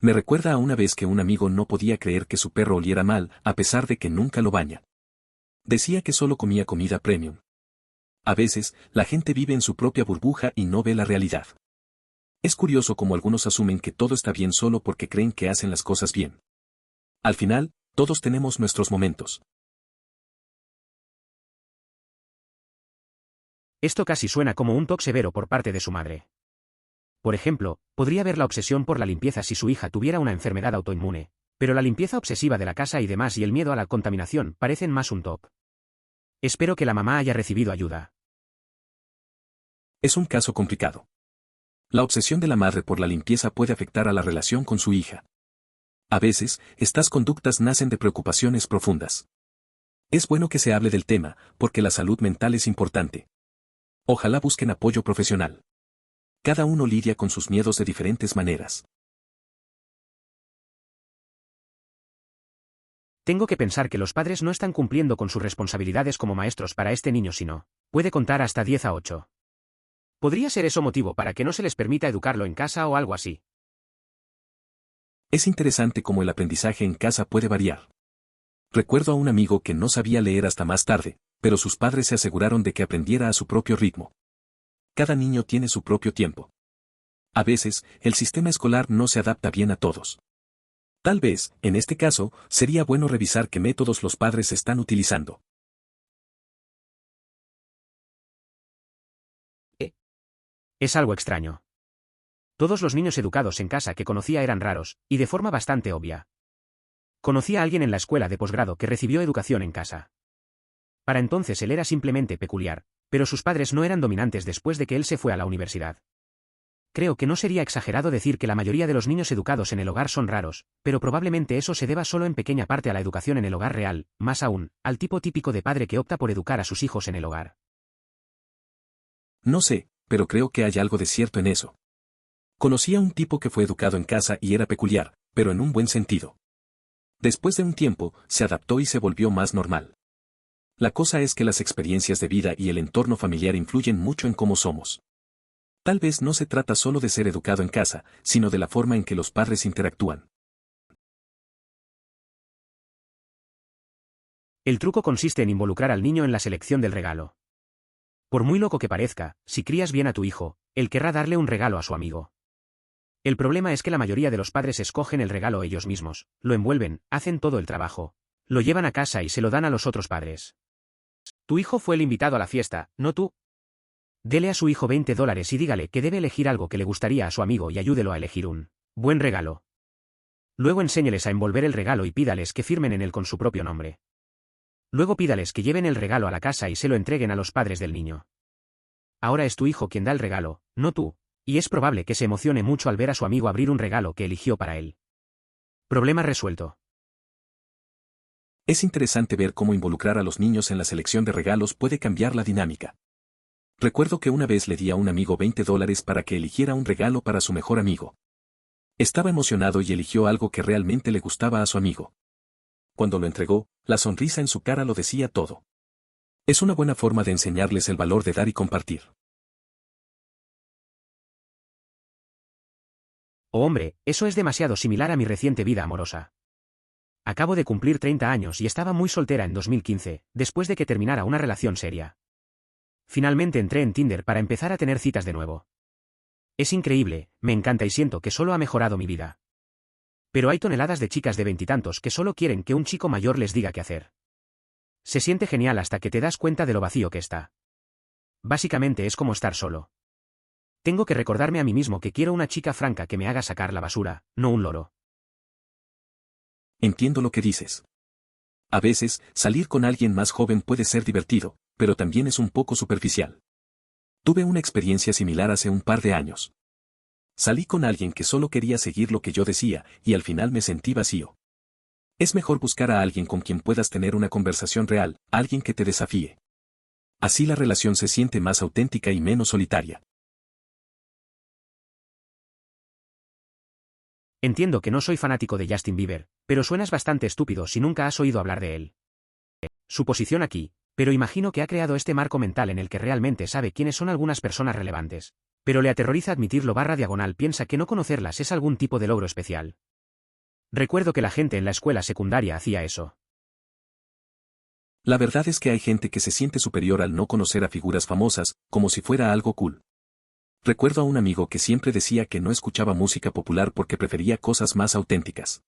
Me recuerda a una vez que un amigo no podía creer que su perro oliera mal, a pesar de que nunca lo baña. Decía que solo comía comida premium. A veces, la gente vive en su propia burbuja y no ve la realidad. Es curioso cómo algunos asumen que todo está bien solo porque creen que hacen las cosas bien. Al final, todos tenemos nuestros momentos. Esto casi suena como un toque severo por parte de su madre. Por ejemplo, podría haber la obsesión por la limpieza si su hija tuviera una enfermedad autoinmune, pero la limpieza obsesiva de la casa y demás y el miedo a la contaminación parecen más un top. Espero que la mamá haya recibido ayuda. Es un caso complicado. La obsesión de la madre por la limpieza puede afectar a la relación con su hija. A veces, estas conductas nacen de preocupaciones profundas. Es bueno que se hable del tema, porque la salud mental es importante. Ojalá busquen apoyo profesional. Cada uno lidia con sus miedos de diferentes maneras. Tengo que pensar que los padres no están cumpliendo con sus responsabilidades como maestros para este niño si no puede contar hasta 10 a 8. ¿Podría ser eso motivo para que no se les permita educarlo en casa o algo así? Es interesante cómo el aprendizaje en casa puede variar. Recuerdo a un amigo que no sabía leer hasta más tarde, pero sus padres se aseguraron de que aprendiera a su propio ritmo. Cada niño tiene su propio tiempo. A veces, el sistema escolar no se adapta bien a todos. Tal vez, en este caso, sería bueno revisar qué métodos los padres están utilizando. Es algo extraño. Todos los niños educados en casa que conocía eran raros, y de forma bastante obvia. Conocí a alguien en la escuela de posgrado que recibió educación en casa. Para entonces él era simplemente peculiar, pero sus padres no eran dominantes después de que él se fue a la universidad. Creo que no sería exagerado decir que la mayoría de los niños educados en el hogar son raros, pero probablemente eso se deba solo en pequeña parte a la educación en el hogar real, más aún, al tipo típico de padre que opta por educar a sus hijos en el hogar. No sé, pero creo que hay algo de cierto en eso. Conocí a un tipo que fue educado en casa y era peculiar, pero en un buen sentido. Después de un tiempo, se adaptó y se volvió más normal. La cosa es que las experiencias de vida y el entorno familiar influyen mucho en cómo somos. Tal vez no se trata solo de ser educado en casa, sino de la forma en que los padres interactúan. El truco consiste en involucrar al niño en la selección del regalo. Por muy loco que parezca, si crías bien a tu hijo, él querrá darle un regalo a su amigo. El problema es que la mayoría de los padres escogen el regalo ellos mismos, lo envuelven, hacen todo el trabajo, lo llevan a casa y se lo dan a los otros padres. Tu hijo fue el invitado a la fiesta, no tú. Dele a su hijo $20 y dígale que debe elegir algo que le gustaría a su amigo y ayúdelo a elegir un buen regalo. Luego enséñeles a envolver el regalo y pídales que firmen en él con su propio nombre. Luego pídales que lleven el regalo a la casa y se lo entreguen a los padres del niño. Ahora es tu hijo quien da el regalo, no tú, y es probable que se emocione mucho al ver a su amigo abrir un regalo que eligió para él. Problema resuelto. Es interesante ver cómo involucrar a los niños en la selección de regalos puede cambiar la dinámica. Recuerdo que una vez le di a un amigo $20 para que eligiera un regalo para su mejor amigo. Estaba emocionado y eligió algo que realmente le gustaba a su amigo. Cuando lo entregó, la sonrisa en su cara lo decía todo. Es una buena forma de enseñarles el valor de dar y compartir. Oh hombre, eso es demasiado similar a mi reciente vida amorosa. Acabo de cumplir 30 años y estaba muy soltera en 2015, después de que terminara una relación seria. Finalmente entré en Tinder para empezar a tener citas de nuevo. Es increíble, me encanta y siento que solo ha mejorado mi vida. Pero hay toneladas de chicas de veintitantos que solo quieren que un chico mayor les diga qué hacer. Se siente genial hasta que te das cuenta de lo vacío que está. Básicamente es como estar solo. Tengo que recordarme a mí mismo que quiero una chica franca que me haga sacar la basura, no un loro. Entiendo lo que dices. A veces, salir con alguien más joven puede ser divertido, pero también es un poco superficial. Tuve una experiencia similar hace un par de años. Salí con alguien que solo quería seguir lo que yo decía, y al final me sentí vacío. Es mejor buscar a alguien con quien puedas tener una conversación real, alguien que te desafíe. Así la relación se siente más auténtica y menos solitaria. Entiendo que no soy fanático de Justin Bieber, pero suenas bastante estúpido si nunca has oído hablar de él. Su posición aquí, Pero imagino que ha creado este marco mental en el que realmente sabe quiénes son algunas personas relevantes. Pero le aterroriza admitirlo /diagonal piensa que no conocerlas es algún tipo de logro especial. Recuerdo que la gente en la escuela secundaria hacía eso. La verdad es que hay gente que se siente superior al no conocer a figuras famosas, como si fuera algo cool. Recuerdo a un amigo que siempre decía que no escuchaba música popular porque prefería cosas más auténticas.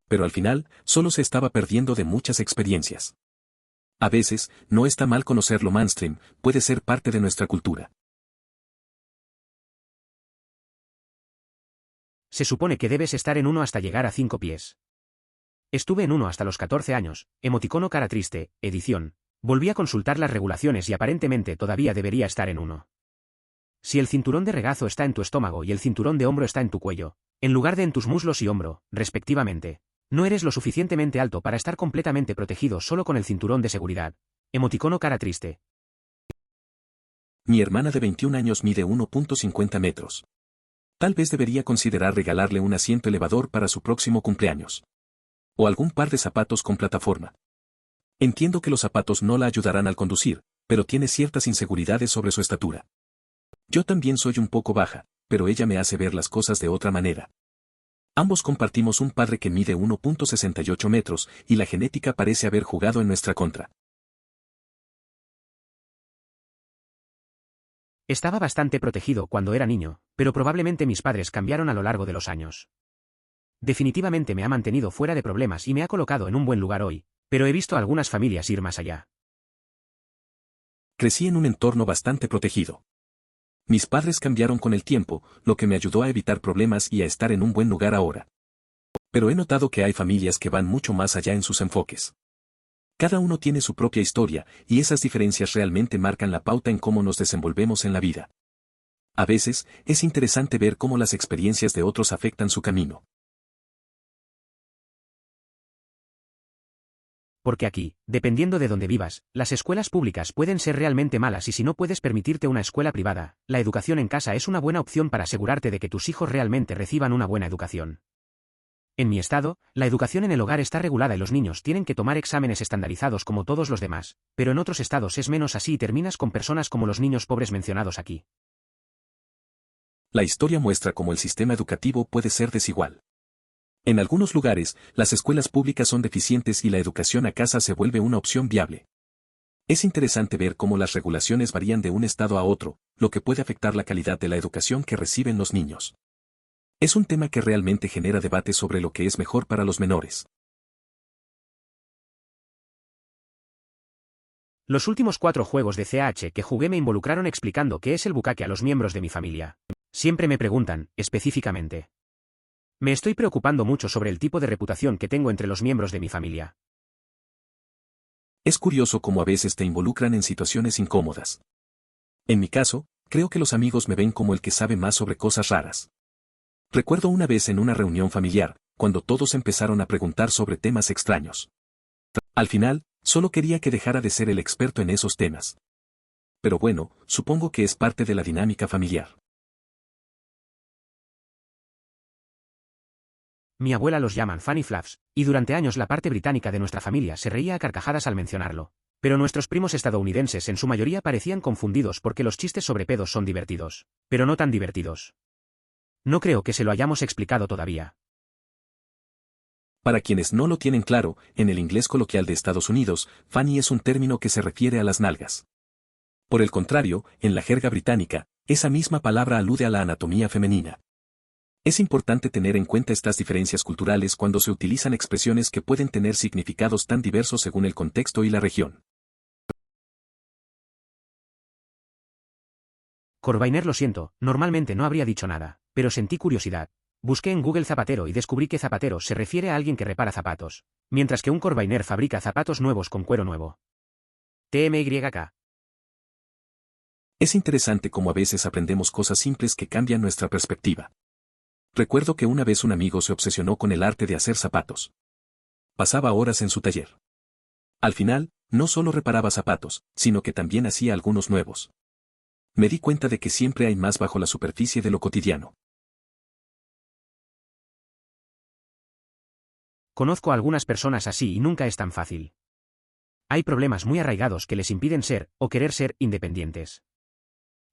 Pero al final, solo se estaba perdiendo de muchas experiencias. A veces, no está mal conocer lo mainstream, puede ser parte de nuestra cultura. Se supone que debes estar en 1 hasta llegar a 5 pies. Estuve en 1 hasta los 14 años, emoticono cara triste, edición. Volví a consultar las regulaciones y aparentemente todavía debería estar en 1. Si el cinturón de regazo está en tu estómago y el cinturón de hombro está en tu cuello, en lugar de en tus muslos y hombro, respectivamente, no eres lo suficientemente alto para estar completamente protegido solo con el cinturón de seguridad. Emoticono cara triste. Mi hermana de 21 años mide 1.50 metros. Tal vez debería considerar regalarle un asiento elevador para su próximo cumpleaños. O algún par de zapatos con plataforma. Entiendo que los zapatos no la ayudarán al conducir, pero tiene ciertas inseguridades sobre su estatura. Yo también soy un poco baja, pero ella me hace ver las cosas de otra manera. Ambos compartimos un padre que mide 1.68 metros, y la genética parece haber jugado en nuestra contra. Estaba bastante protegido cuando era niño, pero probablemente mis padres cambiaron a lo largo de los años. Definitivamente me ha mantenido fuera de problemas y me ha colocado en un buen lugar hoy, pero he visto a algunas familias ir más allá. Crecí en un entorno bastante protegido. Mis padres cambiaron con el tiempo, lo que me ayudó a evitar problemas y a estar en un buen lugar ahora. Pero he notado que hay familias que van mucho más allá en sus enfoques. Cada uno tiene su propia historia, y esas diferencias realmente marcan la pauta en cómo nos desenvolvemos en la vida. A veces, es interesante ver cómo las experiencias de otros afectan su camino. Porque aquí, dependiendo de dónde vivas, las escuelas públicas pueden ser realmente malas y si no puedes permitirte una escuela privada, la educación en casa es una buena opción para asegurarte de que tus hijos realmente reciban una buena educación. En mi estado, la educación en el hogar está regulada y los niños tienen que tomar exámenes estandarizados como todos los demás, pero en otros estados es menos así y terminas con personas como los niños pobres mencionados aquí. La historia muestra cómo el sistema educativo puede ser desigual. En algunos lugares, las escuelas públicas son deficientes y la educación a casa se vuelve una opción viable. Es interesante ver cómo las regulaciones varían de un estado a otro, lo que puede afectar la calidad de la educación que reciben los niños. Es un tema que realmente genera debate sobre lo que es mejor para los menores. Los últimos 4 juegos de CH que jugué me involucraron explicando qué es el bukkake a los miembros de mi familia. Siempre me preguntan, específicamente. Me estoy preocupando mucho sobre el tipo de reputación que tengo entre los miembros de mi familia. Es curioso cómo a veces te involucran en situaciones incómodas. En mi caso, creo que los amigos me ven como el que sabe más sobre cosas raras. Recuerdo una vez en una reunión familiar, cuando todos empezaron a preguntar sobre temas extraños. Al final, solo quería que dejara de ser el experto en esos temas. Pero bueno, supongo que es parte de la dinámica familiar. Mi abuela los llaman Fanny Fluffs, y durante años la parte británica de nuestra familia se reía a carcajadas al mencionarlo. Pero nuestros primos estadounidenses en su mayoría parecían confundidos porque los chistes sobre pedos son divertidos, pero no tan divertidos. No creo que se lo hayamos explicado todavía. Para quienes no lo tienen claro, en el inglés coloquial de Estados Unidos, fanny es un término que se refiere a las nalgas. Por el contrario, en la jerga británica, esa misma palabra alude a la anatomía femenina. Es importante tener en cuenta estas diferencias culturales cuando se utilizan expresiones que pueden tener significados tan diversos según el contexto y la región. Corvainer, lo siento, normalmente no habría dicho nada, pero sentí curiosidad. Busqué en Google zapatero y descubrí que zapatero se refiere a alguien que repara zapatos, mientras que un Corvainer fabrica zapatos nuevos con cuero nuevo. TMYK. Es interesante cómo a veces aprendemos cosas simples que cambian nuestra perspectiva. Recuerdo que una vez un amigo se obsesionó con el arte de hacer zapatos. Pasaba horas en su taller. Al final, no solo reparaba zapatos, sino que también hacía algunos nuevos. Me di cuenta de que siempre hay más bajo la superficie de lo cotidiano. Conozco a algunas personas así y nunca es tan fácil. Hay problemas muy arraigados que les impiden ser, o querer ser, independientes.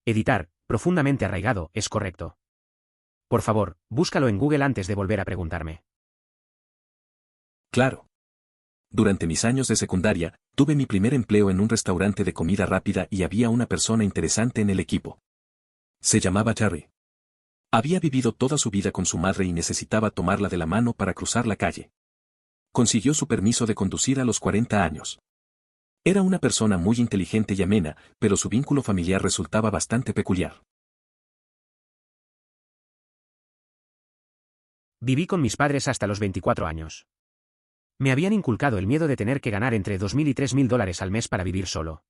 Editar, profundamente arraigado, es correcto. Por favor, búscalo en Google antes de volver a preguntarme. Claro. Durante mis años de secundaria, tuve mi primer empleo en un restaurante de comida rápida y había una persona interesante en el equipo. Se llamaba Jerry. Había vivido toda su vida con su madre y necesitaba tomarla de la mano para cruzar la calle. Consiguió su permiso de conducir a los 40 años. Era una persona muy inteligente y amena, pero su vínculo familiar resultaba bastante peculiar. Viví con mis padres hasta los 24 años. Me habían inculcado el miedo de tener que ganar entre $2.000 y $3.000 al mes para vivir solo.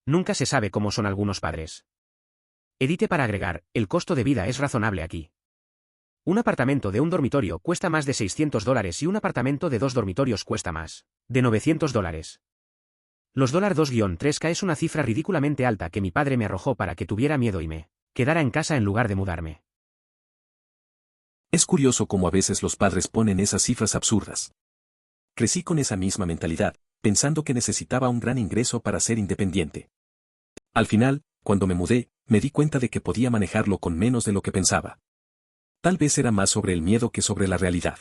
Nunca se sabe cómo son algunos padres. Edite para agregar, el costo de vida es razonable aquí. Un apartamento de un dormitorio cuesta más de $600 y un apartamento de 2 dormitorios cuesta más de $900. Los $2-3K es una cifra ridículamente alta que mi padre me arrojó para que tuviera miedo y me quedara en casa en lugar de mudarme. Es curioso cómo a veces los padres ponen esas cifras absurdas. Crecí con esa misma mentalidad, pensando que necesitaba un gran ingreso para ser independiente. Al final, cuando me mudé, me di cuenta de que podía manejarlo con menos de lo que pensaba. Tal vez era más sobre el miedo que sobre la realidad.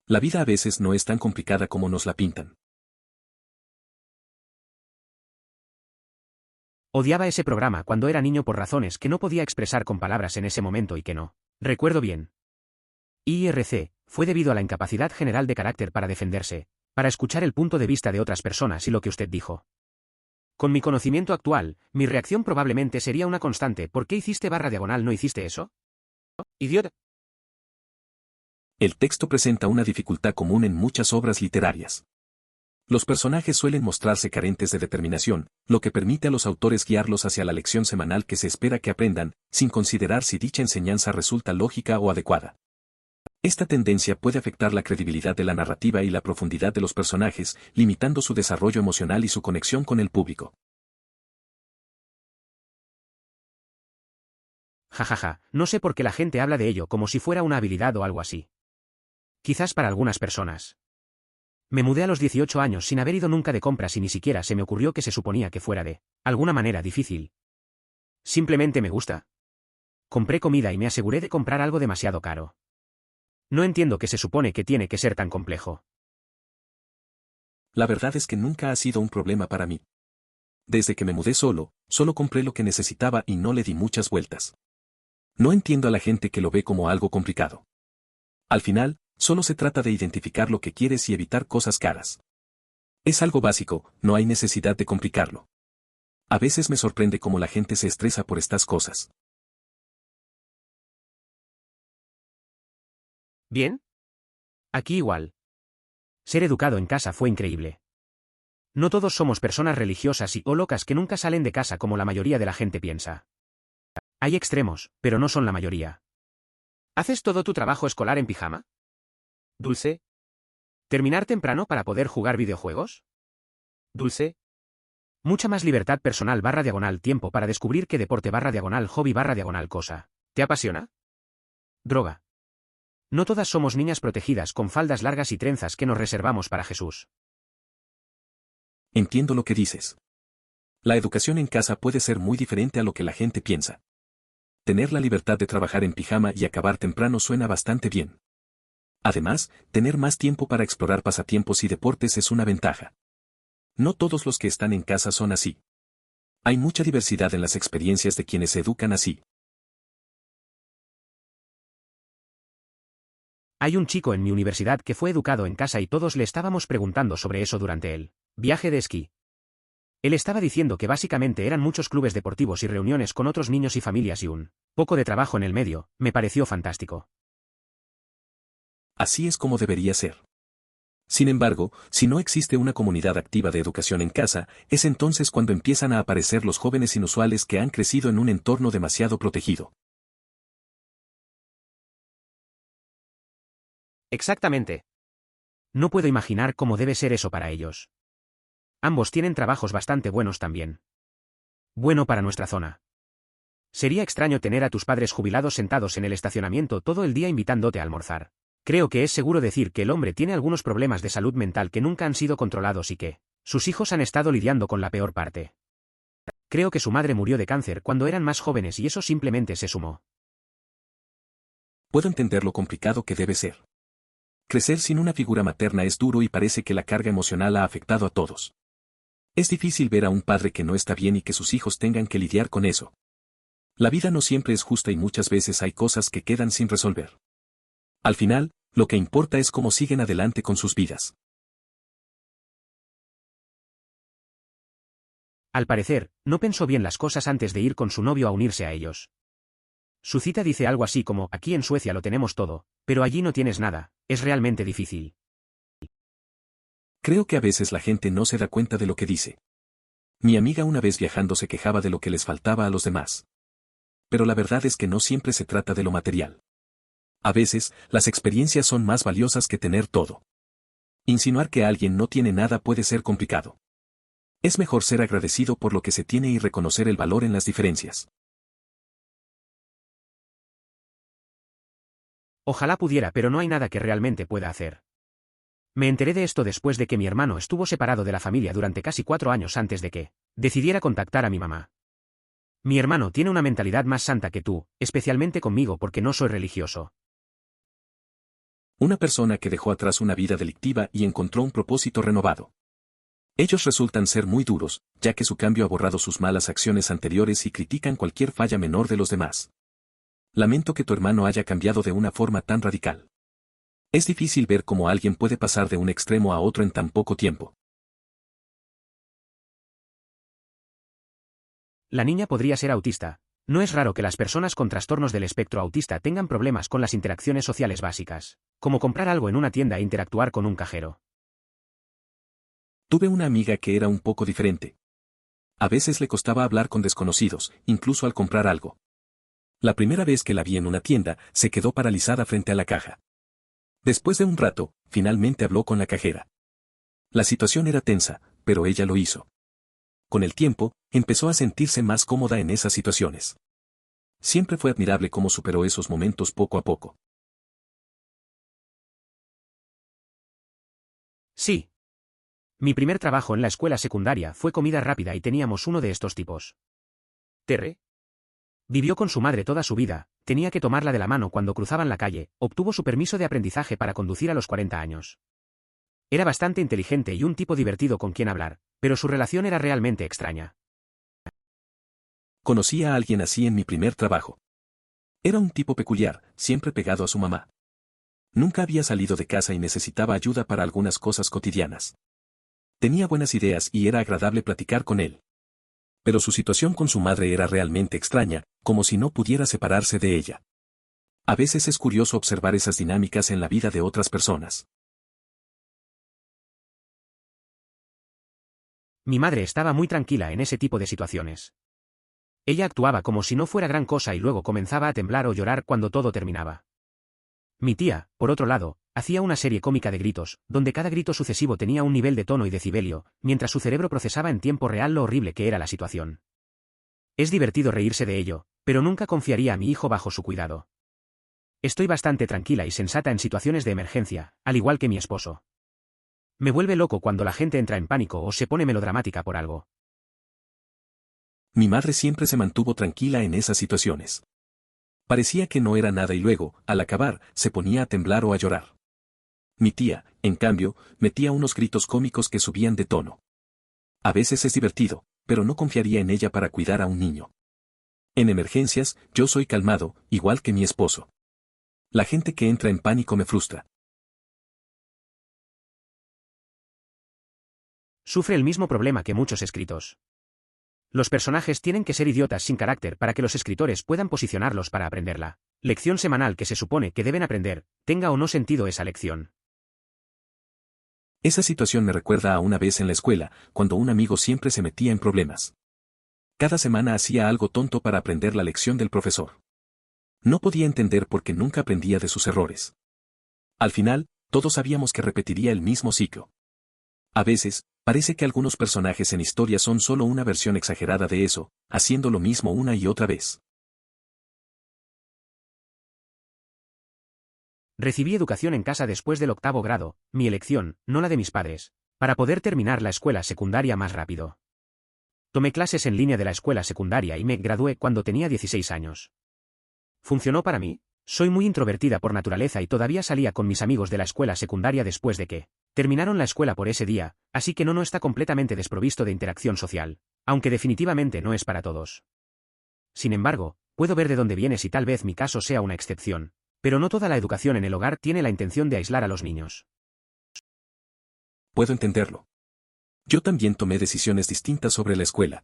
La vida a veces no es tan complicada como nos la pintan. Odiaba ese programa cuando era niño por razones que no podía expresar con palabras en ese momento y que no recuerdo bien. IRC, fue debido a la incapacidad general de carácter para defenderse, para escuchar el punto de vista de otras personas y lo que usted dijo. Con mi conocimiento actual, mi reacción probablemente sería una constante: ¿por qué hiciste // no hiciste eso? ¡Idiota! El texto presenta una dificultad común en muchas obras literarias. Los personajes suelen mostrarse carentes de determinación, lo que permite a los autores guiarlos hacia la lección semanal que se espera que aprendan, sin considerar si dicha enseñanza resulta lógica o adecuada. Esta tendencia puede afectar la credibilidad de la narrativa y la profundidad de los personajes, limitando su desarrollo emocional y su conexión con el público. Jajaja, no sé por qué la gente habla de ello como si fuera una habilidad o algo así. Quizás para algunas personas. Me mudé a los 18 años sin haber ido nunca de compras y ni siquiera se me ocurrió que se suponía que fuera de alguna manera difícil. Simplemente me gusta. Compré comida y me aseguré de comprar algo demasiado caro. No entiendo qué se supone que tiene que ser tan complejo. La verdad es que nunca ha sido un problema para mí. Desde que me mudé solo compré lo que necesitaba y no le di muchas vueltas. No entiendo a la gente que lo ve como algo complicado. Al final, solo se trata de identificar lo que quieres y evitar cosas caras. Es algo básico, no hay necesidad de complicarlo. A veces me sorprende cómo la gente se estresa por estas cosas. ¿Bien? Aquí igual. Ser educado en casa fue increíble. No todos somos personas religiosas o locas que nunca salen de casa como la mayoría de la gente piensa. Hay extremos, pero no son la mayoría. ¿Haces todo tu trabajo escolar en pijama? Dulce. ¿Terminar temprano para poder jugar videojuegos? Dulce. Mucha más libertad personal // tiempo para descubrir qué deporte // hobby // cosa. ¿Te apasiona? Droga. No todas somos niñas protegidas con faldas largas y trenzas que nos reservamos para Jesús. Entiendo lo que dices. La educación en casa puede ser muy diferente a lo que la gente piensa. Tener la libertad de trabajar en pijama y acabar temprano suena bastante bien. Además, tener más tiempo para explorar pasatiempos y deportes es una ventaja. No todos los que están en casa son así. Hay mucha diversidad en las experiencias de quienes se educan así. Hay un chico en mi universidad que fue educado en casa y todos le estábamos preguntando sobre eso durante el viaje de esquí. Él estaba diciendo que básicamente eran muchos clubes deportivos y reuniones con otros niños y familias y un poco de trabajo en el medio. Me pareció fantástico. Así es como debería ser. Sin embargo, si no existe una comunidad activa de educación en casa, es entonces cuando empiezan a aparecer los jóvenes inusuales que han crecido en un entorno demasiado protegido. Exactamente. No puedo imaginar cómo debe ser eso para ellos. Ambos tienen trabajos bastante buenos también. Bueno para nuestra zona. Sería extraño tener a tus padres jubilados sentados en el estacionamiento todo el día invitándote a almorzar. Creo que es seguro decir que el hombre tiene algunos problemas de salud mental que nunca han sido controlados y que Sus hijos han estado lidiando con la peor parte. Creo que su madre murió de cáncer cuando eran más jóvenes y eso simplemente se sumó. Puedo entender lo complicado que debe ser. Crecer sin una figura materna es duro y parece que la carga emocional ha afectado a todos. Es difícil ver a un padre que no está bien y que sus hijos tengan que lidiar con eso. La vida no siempre es justa y muchas veces hay cosas que quedan sin resolver. Al final, lo que importa es cómo siguen adelante con sus vidas. Al parecer, no pensó bien las cosas antes de ir con su novio a unirse a ellos. Su cita dice algo así como, aquí en Suecia lo tenemos todo, pero allí no tienes nada, es realmente difícil. Creo que a veces la gente no se da cuenta de lo que dice. Mi amiga una vez viajando se quejaba de lo que les faltaba a los demás. Pero la verdad es que no siempre se trata de lo material. A veces, las experiencias son más valiosas que tener todo. Insinuar que alguien no tiene nada puede ser complicado. Es mejor ser agradecido por lo que se tiene y reconocer el valor en las diferencias. Ojalá pudiera, pero no hay nada que realmente pueda hacer. Me enteré de esto después de que mi hermano estuvo separado de la familia durante casi 4 años antes de que decidiera contactar a mi mamá. Mi hermano tiene una mentalidad más santa que tú, especialmente conmigo porque no soy religioso. Una persona que dejó atrás una vida delictiva y encontró un propósito renovado. Ellos resultan ser muy duros, ya que su cambio ha borrado sus malas acciones anteriores y critican cualquier falla menor de los demás. Lamento que tu hermano haya cambiado de una forma tan radical. Es difícil ver cómo alguien puede pasar de un extremo a otro en tan poco tiempo. La niña podría ser autista. No es raro que las personas con trastornos del espectro autista tengan problemas con las interacciones sociales básicas, como comprar algo en una tienda e interactuar con un cajero. Tuve una amiga que era un poco diferente. A veces le costaba hablar con desconocidos, incluso al comprar algo. La primera vez que la vi en una tienda, se quedó paralizada frente a la caja. Después de un rato, finalmente habló con la cajera. La situación era tensa, pero ella lo hizo. Con el tiempo, empezó a sentirse más cómoda en esas situaciones. Siempre fue admirable cómo superó esos momentos poco a poco. Sí. Mi primer trabajo en la escuela secundaria fue comida rápida y teníamos uno de estos tipos. Terre. Vivió con su madre toda su vida, tenía que tomarla de la mano cuando cruzaban la calle, obtuvo su permiso de aprendizaje para conducir a los 40 años. Era bastante inteligente y un tipo divertido con quien hablar, pero su relación era realmente extraña. Conocí a alguien así en mi primer trabajo. Era un tipo peculiar, siempre pegado a su mamá. Nunca había salido de casa y necesitaba ayuda para algunas cosas cotidianas. Tenía buenas ideas y era agradable platicar con él. Pero su situación con su madre era realmente extraña, como si no pudiera separarse de ella. A veces es curioso observar esas dinámicas en la vida de otras personas. Mi madre estaba muy tranquila en ese tipo de situaciones. Ella actuaba como si no fuera gran cosa y luego comenzaba a temblar o llorar cuando todo terminaba. Mi tía, por otro lado, hacía una serie cómica de gritos, donde cada grito sucesivo tenía un nivel de tono y decibelio, mientras su cerebro procesaba en tiempo real lo horrible que era la situación. Es divertido reírse de ello, pero nunca confiaría a mi hijo bajo su cuidado. Estoy bastante tranquila y sensata en situaciones de emergencia, al igual que mi esposo. Me vuelve loco cuando la gente entra en pánico o se pone melodramática por algo. Mi madre siempre se mantuvo tranquila en esas situaciones. Parecía que no era nada y luego, al acabar, se ponía a temblar o a llorar. Mi tía, en cambio, metía unos gritos cómicos que subían de tono. A veces es divertido, pero no confiaría en ella para cuidar a un niño. En emergencias, yo soy calmado, igual que mi esposo. La gente que entra en pánico me frustra. Sufre el mismo problema que muchos escritos. Los personajes tienen que ser idiotas sin carácter para que los escritores puedan posicionarlos para aprender la lección semanal que se supone que deben aprender, tenga o no sentido esa lección. Esa situación me recuerda a una vez en la escuela, cuando un amigo siempre se metía en problemas. Cada semana hacía algo tonto para aprender la lección del profesor. No podía entender por qué nunca aprendía de sus errores. Al final, todos sabíamos que repetiría el mismo ciclo. A veces, parece que algunos personajes en historia son solo una versión exagerada de eso, haciendo lo mismo una y otra vez. Recibí educación en casa después del 8º grado, mi elección, no la de mis padres. para poder terminar la escuela secundaria más rápido. Tomé clases en línea de la escuela secundaria y me gradué cuando tenía 16 años. ¿Funcionó para mí? Soy muy introvertida por naturaleza y todavía salía con mis amigos de la escuela secundaria después de que terminaron la escuela por ese día, así que no está completamente desprovisto de interacción social, aunque definitivamente no es para todos. Sin embargo, puedo ver de dónde vienes y tal vez mi caso sea una excepción, pero no toda la educación en el hogar tiene la intención de aislar a los niños. Puedo entenderlo. Yo también tomé decisiones distintas sobre la escuela.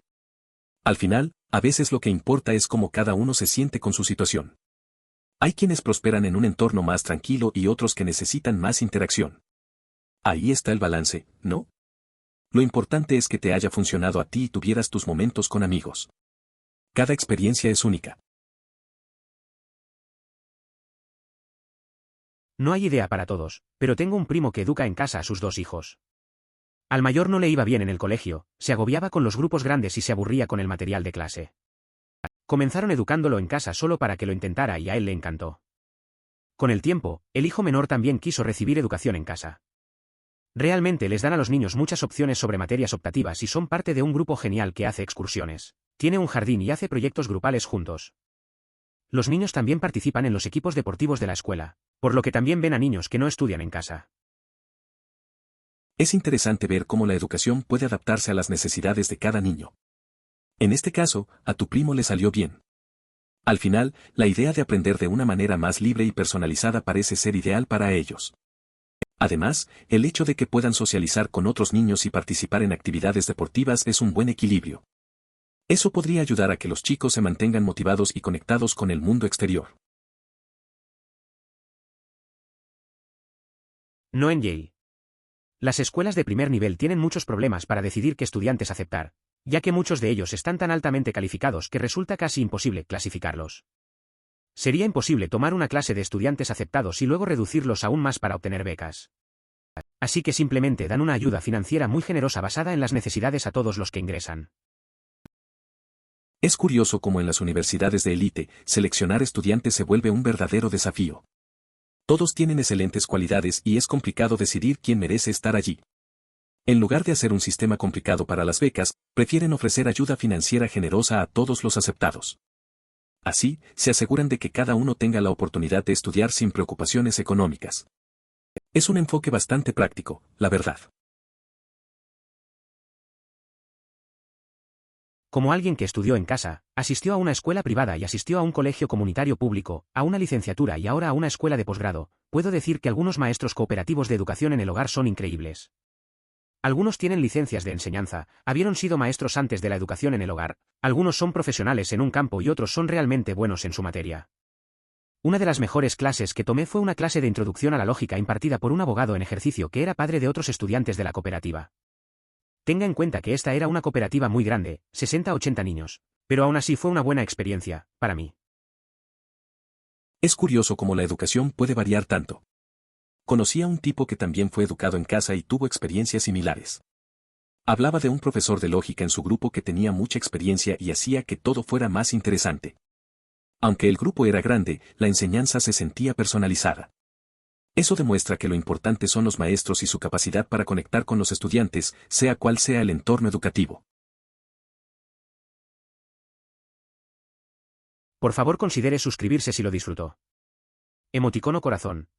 Al final, a veces lo que importa es cómo cada uno se siente con su situación. Hay quienes prosperan en un entorno más tranquilo y otros que necesitan más interacción. Ahí está el balance, ¿no? Lo importante es que te haya funcionado a ti y tuvieras tus momentos con amigos. Cada experiencia es única. No hay idea para todos, pero tengo un primo que educa en casa a sus 2 hijos. Al mayor no le iba bien en el colegio, se agobiaba con los grupos grandes y se aburría con el material de clase. Comenzaron educándolo en casa solo para que lo intentara y a él le encantó. Con el tiempo, el hijo menor también quiso recibir educación en casa. Realmente les dan a los niños muchas opciones sobre materias optativas y son parte de un grupo genial que hace excursiones, tiene un jardín y hace proyectos grupales juntos. Los niños también participan en los equipos deportivos de la escuela, por lo que también ven a niños que no estudian en casa. Es interesante ver cómo la educación puede adaptarse a las necesidades de cada niño. En este caso, a tu primo le salió bien. Al final, la idea de aprender de una manera más libre y personalizada parece ser ideal para ellos. Además, el hecho de que puedan socializar con otros niños y participar en actividades deportivas es un buen equilibrio. Eso podría ayudar a que los chicos se mantengan motivados y conectados con el mundo exterior. No en Yale. Las escuelas de primer nivel tienen muchos problemas para decidir qué estudiantes aceptar, ya que muchos de ellos están tan altamente calificados que resulta casi imposible clasificarlos. Sería imposible tomar una clase de estudiantes aceptados y luego reducirlos aún más para obtener becas. Así que simplemente dan una ayuda financiera muy generosa basada en las necesidades a todos los que ingresan. Es curioso cómo en las universidades de élite, seleccionar estudiantes se vuelve un verdadero desafío. Todos tienen excelentes cualidades y es complicado decidir quién merece estar allí. En lugar de hacer un sistema complicado para las becas, prefieren ofrecer ayuda financiera generosa a todos los aceptados. Así, se aseguran de que cada uno tenga la oportunidad de estudiar sin preocupaciones económicas. Es un enfoque bastante práctico, la verdad. Como alguien que estudió en casa, asistió a una escuela privada y asistió a un colegio comunitario público, a una licenciatura y ahora a una escuela de posgrado, puedo decir que algunos maestros cooperativos de educación en el hogar son increíbles. Algunos tienen licencias de enseñanza, habieron sido maestros antes de la educación en el hogar, algunos son profesionales en un campo y otros son realmente buenos en su materia. Una de las mejores clases que tomé fue una clase de introducción a la lógica impartida por un abogado en ejercicio que era padre de otros estudiantes de la cooperativa. Tenga en cuenta que esta era una cooperativa muy grande, 60-80 niños, pero aún así fue una buena experiencia, para mí. Es curioso cómo la educación puede variar tanto. Conocí a un tipo que también fue educado en casa y tuvo experiencias similares. Hablaba de un profesor de lógica en su grupo que tenía mucha experiencia y hacía que todo fuera más interesante. Aunque el grupo era grande, la enseñanza se sentía personalizada. Eso demuestra que lo importante son los maestros y su capacidad para conectar con los estudiantes, sea cual sea el entorno educativo. Por favor considere suscribirse si lo disfrutó. Emoticono corazón.